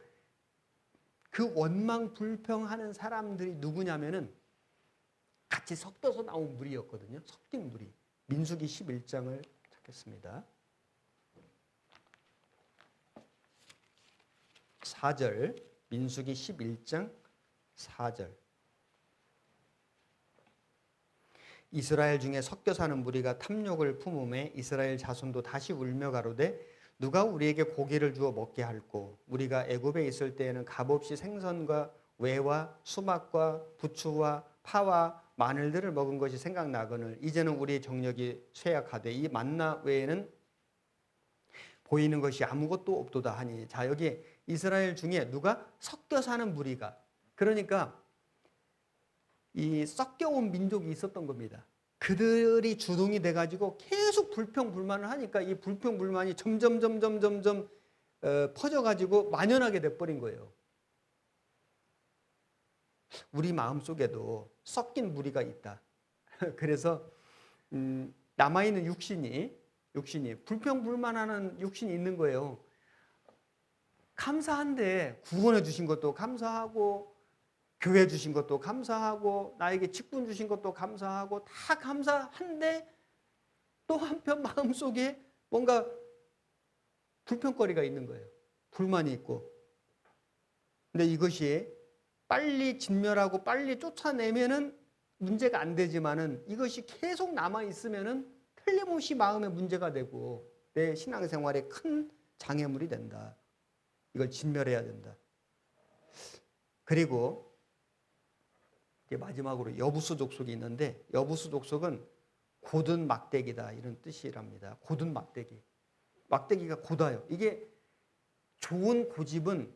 그 원망 불평하는 사람들이 누구냐면은 같이 섞여서 나온 무리였거든요. 섞인 무리. 민수기 11장을 찾겠습니다. 4절, 민수기 11장 4절. 이스라엘 중에 섞여 사는 무리가 탐욕을 품음에 이스라엘 자손도 다시 울며 가로되 누가 우리에게 고기를 주어 먹게 할꼬. 우리가 애굽에 있을 때에는 값없이 생선과 외와 수박과 부추와 파와 마늘들을 먹은 것이 생각나거늘 이제는 우리의 정력이 쇠약하되 이 만나 외에는 보이는 것이 아무것도 없도다 하니. 자, 여기 이스라엘 중에 누가 섞여 사는 무리가, 그러니까 이 섞여온 민족이 있었던 겁니다. 그들이 주동이 돼가지고 계속 불평불만을 하니까 이 불평불만이 점점 퍼져가지고 만연하게 돼버린 거예요. 우리 마음속에도 섞인 무리가 있다. 그래서 남아있는 육신이 불평불만하는 육신이 있는 거예요. 감사한데 구원해 주신 것도 감사하고 교회 주신 것도 감사하고 나에게 직분 주신 것도 감사하고 다 감사한데 또 한편 마음속에 뭔가 불평거리가 있는 거예요. 불만이 있고. 근데 이것이 빨리 진멸하고 빨리 쫓아내면은 문제가 안 되지만은 이것이 계속 남아 있으면은 틀림없이 마음의 문제가 되고 내 신앙생활에 큰 장애물이 된다. 이걸 진멸해야 된다. 그리고 마지막으로 여부수 족속이 있는데 여부수 족속은 곧은 막대기다 이런 뜻이랍니다. 곧은 막대기. 막대기가 곧아요. 이게 좋은 고집은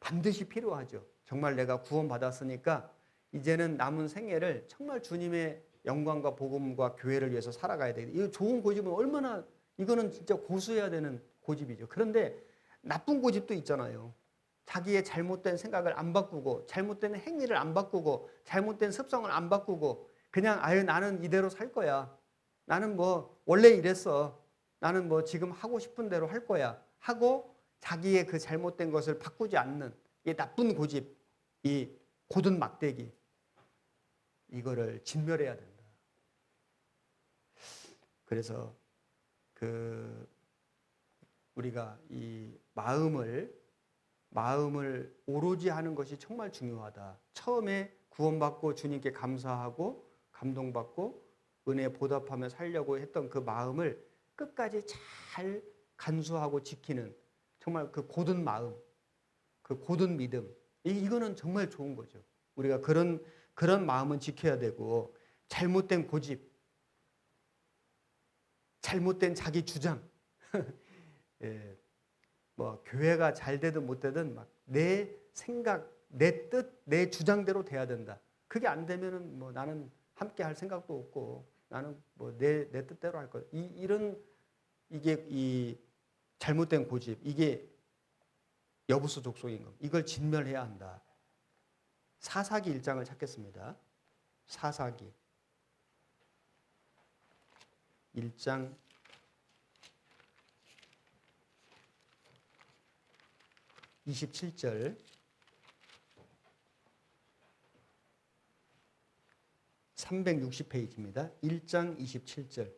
반드시 필요하죠. 정말 내가 구원받았으니까 이제는 남은 생애를 정말 주님의 영광과 복음과 교회를 위해서 살아가야 되겠다. 이 좋은 고집은 얼마나, 이거는 진짜 고수해야 되는 고집이죠. 그런데 나쁜 고집도 있잖아요. 자기의 잘못된 생각을 안 바꾸고 잘못된 행위를 안 바꾸고 잘못된 습성을 안 바꾸고 그냥 나는 이대로 살 거야. 나는 뭐 원래 이랬어. 나는 뭐 지금 하고 싶은 대로 할 거야. 하고 자기의 그 잘못된 것을 바꾸지 않는 이 나쁜 고집, 이 곧은 막대기, 이거를 진멸해야 된다. 그래서 우리가 이 마음을 오로지 하는 것이 정말 중요하다. 처음에 구원받고 주님께 감사하고 감동받고 은혜에 보답하며 살려고 했던 그 마음을 끝까지 잘 간수하고 지키는 정말 그 곧은 마음, 그 곧은 믿음, 이거는 정말 좋은 거죠. 우리가 그런 마음은 지켜야 되고 잘못된 고집, 잘못된 자기 주장, 예, 뭐 교회가 잘 되든 못 되든 막 내 생각, 내 뜻, 내 주장대로 돼야 된다. 그게 안 되면은 뭐 나는 함께 할 생각도 없고 나는 뭐 내 뜻대로 할 거야. 이게 이 잘못된 고집, 이게 여부수 족속인 겁니다. 이걸 진멸해야 한다. 사사기 1장을 찾겠습니다. 사사기 1장 27절 360페이지입니다. 1장 27절.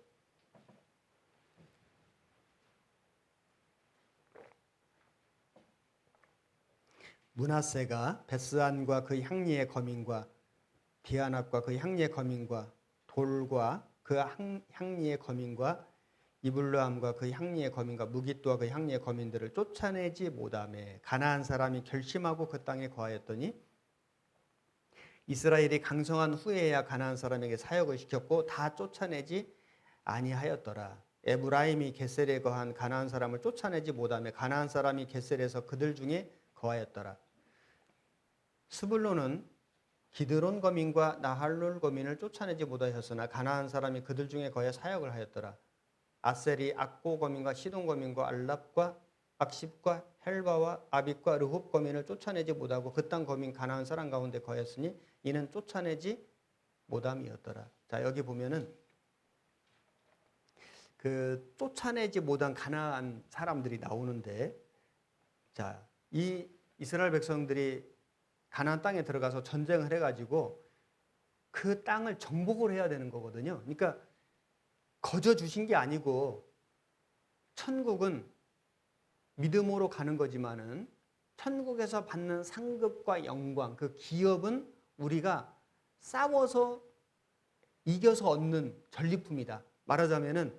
므낫세가 베스안과 그 향리의 거민과 디아낫과 그 향리의 거민과 돌과 그 향리의 거민과 이블루함과 그 향리의 거민과 무깃도와 그 향리의 거민들을 쫓아내지 못하매 가나안 사람이 결심하고 그 땅에 거하였더니 이스라엘이 강성한 후에야 가나안 사람에게 사역을 시켰고 다 쫓아내지 아니하였더라. 에브라임이 게셀에 거한 가나안 사람을 쫓아내지 못하매 가나안 사람이 게셀에서 그들 중에 거하였더라. 스불론은 기드론 거민과 나할롤 거민을 쫓아내지 못하였으나 가나안 사람이 그들 중에 거해 사역을 하였더라. 아셀이 악고 거민과 시돈 거민과 알랍과 악십과 헬바와 아빗과 르홉 거민을 쫓아내지 못하고 그 땅 거민 가나안 사람 가운데 거했으니 이는 쫓아내지 못함이었더라. 자, 여기 보면은 그 쫓아내지 못한 가나안 사람들이 나오는데, 자, 이 이스라엘 백성들이 가나안 땅에 들어가서 전쟁을 해가지고 그 땅을 정복을 해야 되는 거거든요. 그러니까 거저 주신 게 아니고 천국은 믿음으로 가는 거지만은 천국에서 받는 상급과 영광, 그 기업은 우리가 싸워서 이겨서 얻는 전리품이다. 말하자면은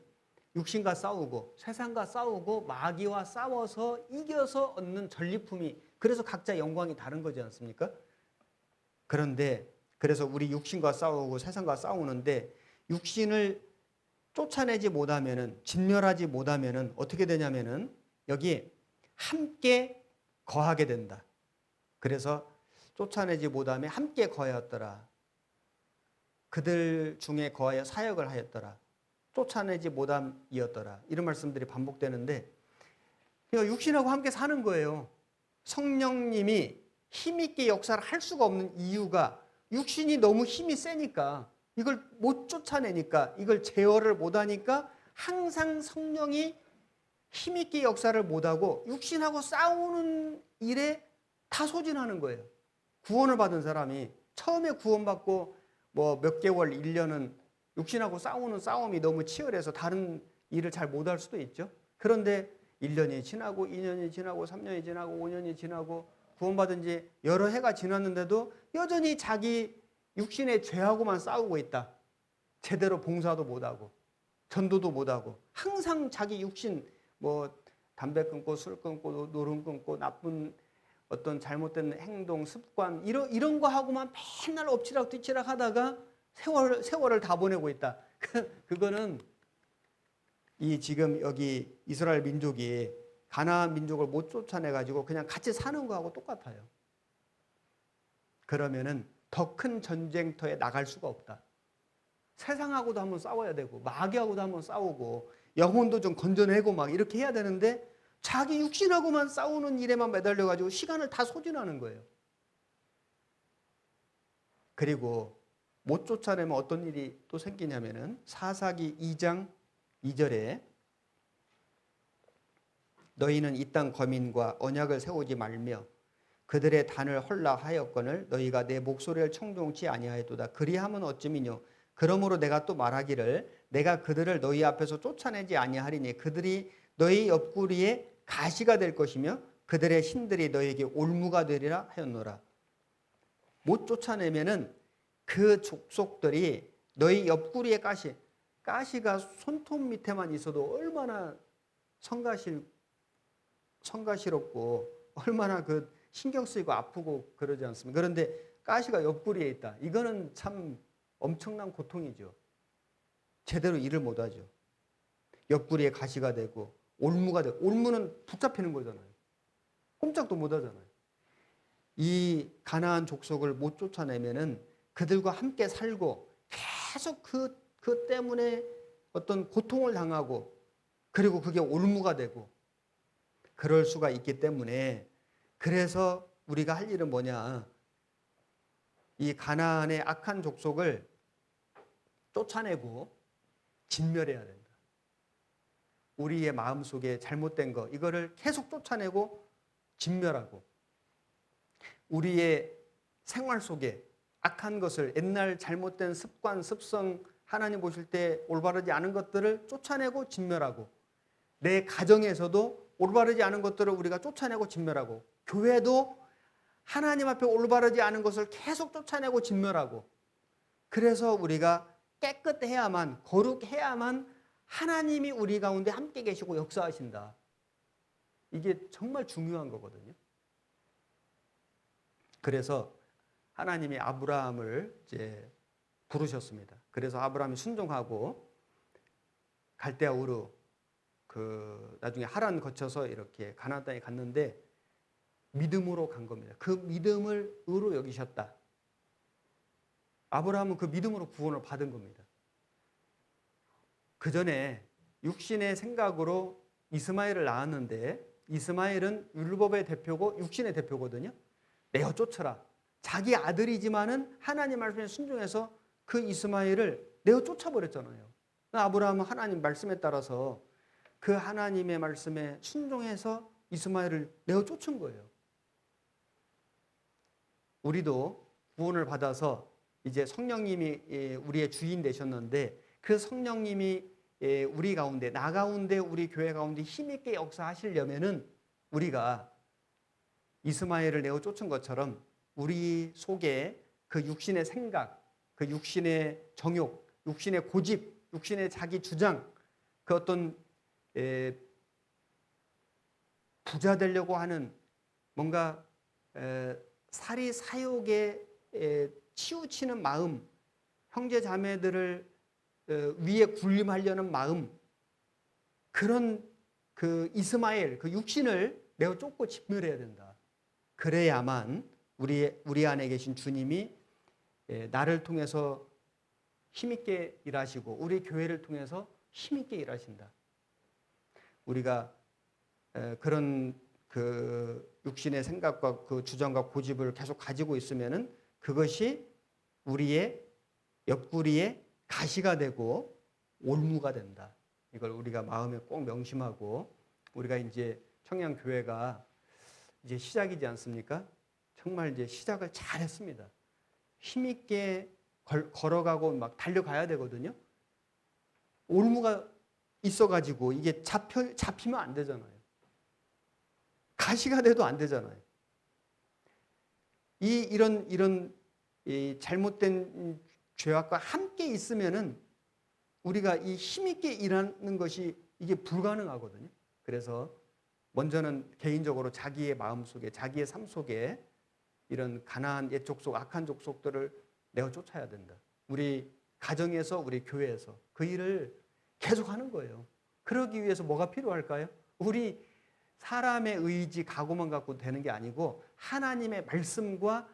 육신과 싸우고 세상과 싸우고 마귀와 싸워서 이겨서 얻는 전리품이, 그래서 각자 영광이 다른 거지 않습니까? 그런데 그래서 우리 육신과 싸우고 세상과 싸우는데 육신을 쫓아내지 못하면은 진멸하지 못하면은 어떻게 되냐면은 여기 함께 거하게 된다. 그래서 쫓아내지 못하며 함께 거하였더라. 그들 중에 거하여 사역을 하였더라. 쫓아내지 못함이었더라. 이런 말씀들이 반복되는데 그러니까 육신하고 함께 사는 거예요. 성령님이 힘있게 역사를 할 수가 없는 이유가 육신이 너무 힘이 세니까 이걸 못 쫓아내니까 이걸 제어를 못하니까 항상 성령이 힘있게 역사를 못하고 육신하고 싸우는 일에 다 소진하는 거예요. 구원을 받은 사람이 처음에 구원받고 뭐 몇 개월, 1년은 육신하고 싸우는 싸움이 너무 치열해서 다른 일을 잘 못할 수도 있죠. 그런데 1년이 지나고 2년이 지나고 3년이 지나고 5년이 지나고 구원받은 지 여러 해가 지났는데도 여전히 자기 육신의 죄하고만 싸우고 있다. 제대로 봉사도 못하고 전도도 못하고 항상 자기 육신 뭐 담배 끊고 술 끊고 노름 끊고 나쁜 어떤 잘못된 행동, 습관 이런 거 하고만 맨날 엎치락 뒤치락 하다가 세월을 다 보내고 있다. 그거는 이 지금 여기 이스라엘 민족이 가나안 민족을 못 쫓아내 가지고 그냥 같이 사는 거하고 똑같아요. 그러면은 더 큰 전쟁터에 나갈 수가 없다. 세상하고도 한번 싸워야 되고 마귀하고도 한번 싸우고 영혼도 좀 건져내고 막 이렇게 해야 되는데 자기 육신하고만 싸우는 일에만 매달려 가지고 시간을 다 소진하는 거예요. 그리고 못 쫓아내면 어떤 일이 또 생기냐면은 사사기 2장 2절에 너희는 이 땅 거민과 언약을 세우지 말며 그들의 단을 헐라하였거늘 너희가 내 목소리를 청종치 아니하였도다. 그리하면 어찌미뇨. 그러므로 내가 또 말하기를 내가 그들을 너희 앞에서 쫓아내지 아니하리니 그들이 너희 옆구리에 가시가 될 것이며 그들의 신들이 너희에게 올무가 되리라 하였노라. 못 쫓아내면은 그 족속들이 너희 옆구리에 가시가 손톱 밑에만 있어도 얼마나 성가시럽고 얼마나 그 신경 쓰이고 아프고 그러지 않습니까? 그런데 가시가 옆구리에 있다. 이거는 참 엄청난 고통이죠. 제대로 일을 못하죠. 옆구리에 가시가 되고 올무가 되고 올무는 붙잡히는 거잖아요. 꼼짝도 못하잖아요. 이 가나안 족속을 못 쫓아내면은 그들과 함께 살고 계속 그 때문에 어떤 고통을 당하고 그리고 그게 올무가 되고 그럴 수가 있기 때문에 그래서 우리가 할 일은 뭐냐? 이 가나안의 악한 족속을 쫓아내고 진멸해야 된다. 우리의 마음속에 잘못된 거 이거를 계속 쫓아내고 진멸하고 우리의 생활 속에 악한 것을 옛날 잘못된 습관, 습성 하나님 보실 때 올바르지 않은 것들을 쫓아내고 진멸하고 내 가정에서도 올바르지 않은 것들을 우리가 쫓아내고 진멸하고 교회도 하나님 앞에 올바르지 않은 것을 계속 쫓아내고 진멸하고 그래서 우리가 깨끗해야만 거룩해야만 하나님이 우리 가운데 함께 계시고 역사하신다. 이게 정말 중요한 거거든요. 그래서 하나님이 아브라함을 이제 부르셨습니다. 그래서 아브라함이 순종하고 갈대아 우르 나중에 하란 거쳐서 이렇게 가나안 땅에 갔는데 믿음으로 간 겁니다. 그 믿음을 의로 여기셨다. 아브라함은 그 믿음으로 구원을 받은 겁니다. 그 전에 육신의 생각으로 이스마엘을 낳았는데 이스마엘은 율법의 대표고 육신의 대표거든요. 내어 쫓아라. 자기 아들이지만은 하나님 말씀에 순종해서 그 이스마엘을 내어 쫓아버렸잖아요. 아브라함은 하나님 말씀에 따라서 그 하나님의 말씀에 순종해서 이스마엘을 내어 쫓은 거예요. 우리도 구원을 받아서 이제 성령님이 우리의 주인 되셨는데 그 성령님이 우리 가운데 나 가운데 우리 교회 가운데 힘있게 역사하시려면은 우리가 이스마엘을 내어 쫓은 것처럼 우리 속에 그 육신의 생각, 그 육신의 정욕, 육신의 고집, 육신의 자기 주장, 그 어떤 부자 되려고 하는 뭔가 사리 사욕에 치우치는 마음, 형제 자매들을 위에 군림하려는 마음, 그런 그 이스마엘, 그 육신을 내어 쫓고 진멸해야 된다. 그래야만 우리 안에 계신 주님이 나를 통해서 힘있게 일하시고 우리 교회를 통해서 힘있게 일하신다. 우리가 그런 그 육신의 생각과 그 주장과 고집을 계속 가지고 있으면은 그것이 우리의 옆구리에 가시가 되고 올무가 된다. 이걸 우리가 마음에 꼭 명심하고, 우리가 이제 청양교회가 이제 시작이지 않습니까? 정말 이제 시작을 잘 했습니다. 힘있게 걸어가고 막 달려가야 되거든요. 올무가 있어가지고 이게 잡히면 안 되잖아요. 가시가 돼도 안 되잖아요. 이런 이 잘못된 죄악과 함께 있으면은 우리가 이 힘있게 일하는 것이 이게 불가능하거든요. 그래서 먼저는 개인적으로 자기의 마음 속에, 자기의 삶 속에 이런 가나안 옛 족속, 악한 족속들을 내어 쫓아야 된다. 우리 가정에서, 우리 교회에서 그 일을 계속하는 거예요. 그러기 위해서 뭐가 필요할까요? 우리 사람의 의지, 각오만 갖고 되는 게 아니고 하나님의 말씀과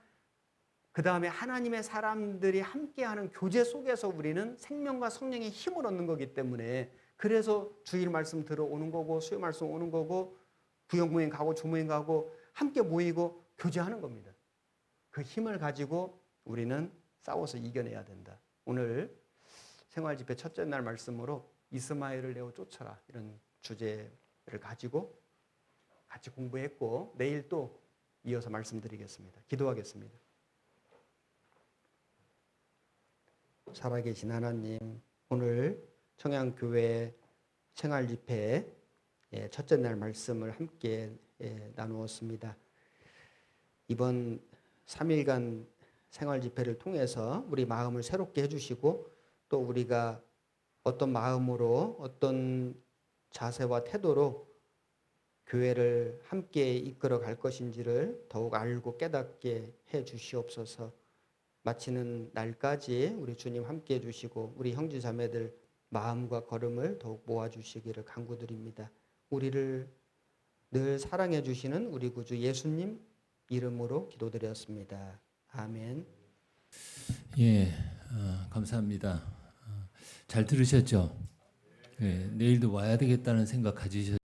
그 다음에 하나님의 사람들이 함께하는 교제 속에서 우리는 생명과 성령의 힘을 얻는 거기 때문에, 그래서 주일 말씀 들어오는 거고 수요 말씀 오는 거고 부영모임 가고 주모임 가고 함께 모이고 교제하는 겁니다. 그 힘을 가지고 우리는 싸워서 이겨내야 된다. 오늘 생활집회 첫째 날 말씀으로 이스마엘을 내어 쫓아라, 이런 주제를 가지고 같이 공부했고, 내일 또 이어서 말씀드리겠습니다. 기도하겠습니다. 살아계신 하나님, 오늘 청양교회 생활집회 첫째 날 말씀을 함께 나누었습니다. 이번 3일간 생활집회를 통해서 우리 마음을 새롭게 해주시고, 또 우리가 어떤 마음으로 어떤 자세와 태도로 교회를 함께 이끌어 갈 것인지를 더욱 알고 깨닫게 해 주시옵소서. 마치는 날까지 우리 주님 함께 해주시고 우리 형제 자매들 마음과 걸음을 더욱 모아주시기를 간구드립니다. 우리를 늘 사랑해 주시는 우리 구주 예수님 이름으로 기도드렸습니다. 아멘. 예, 감사합니다. 잘 들으셨죠? 예, 내일도 와야 되겠다는 생각 가지셨죠?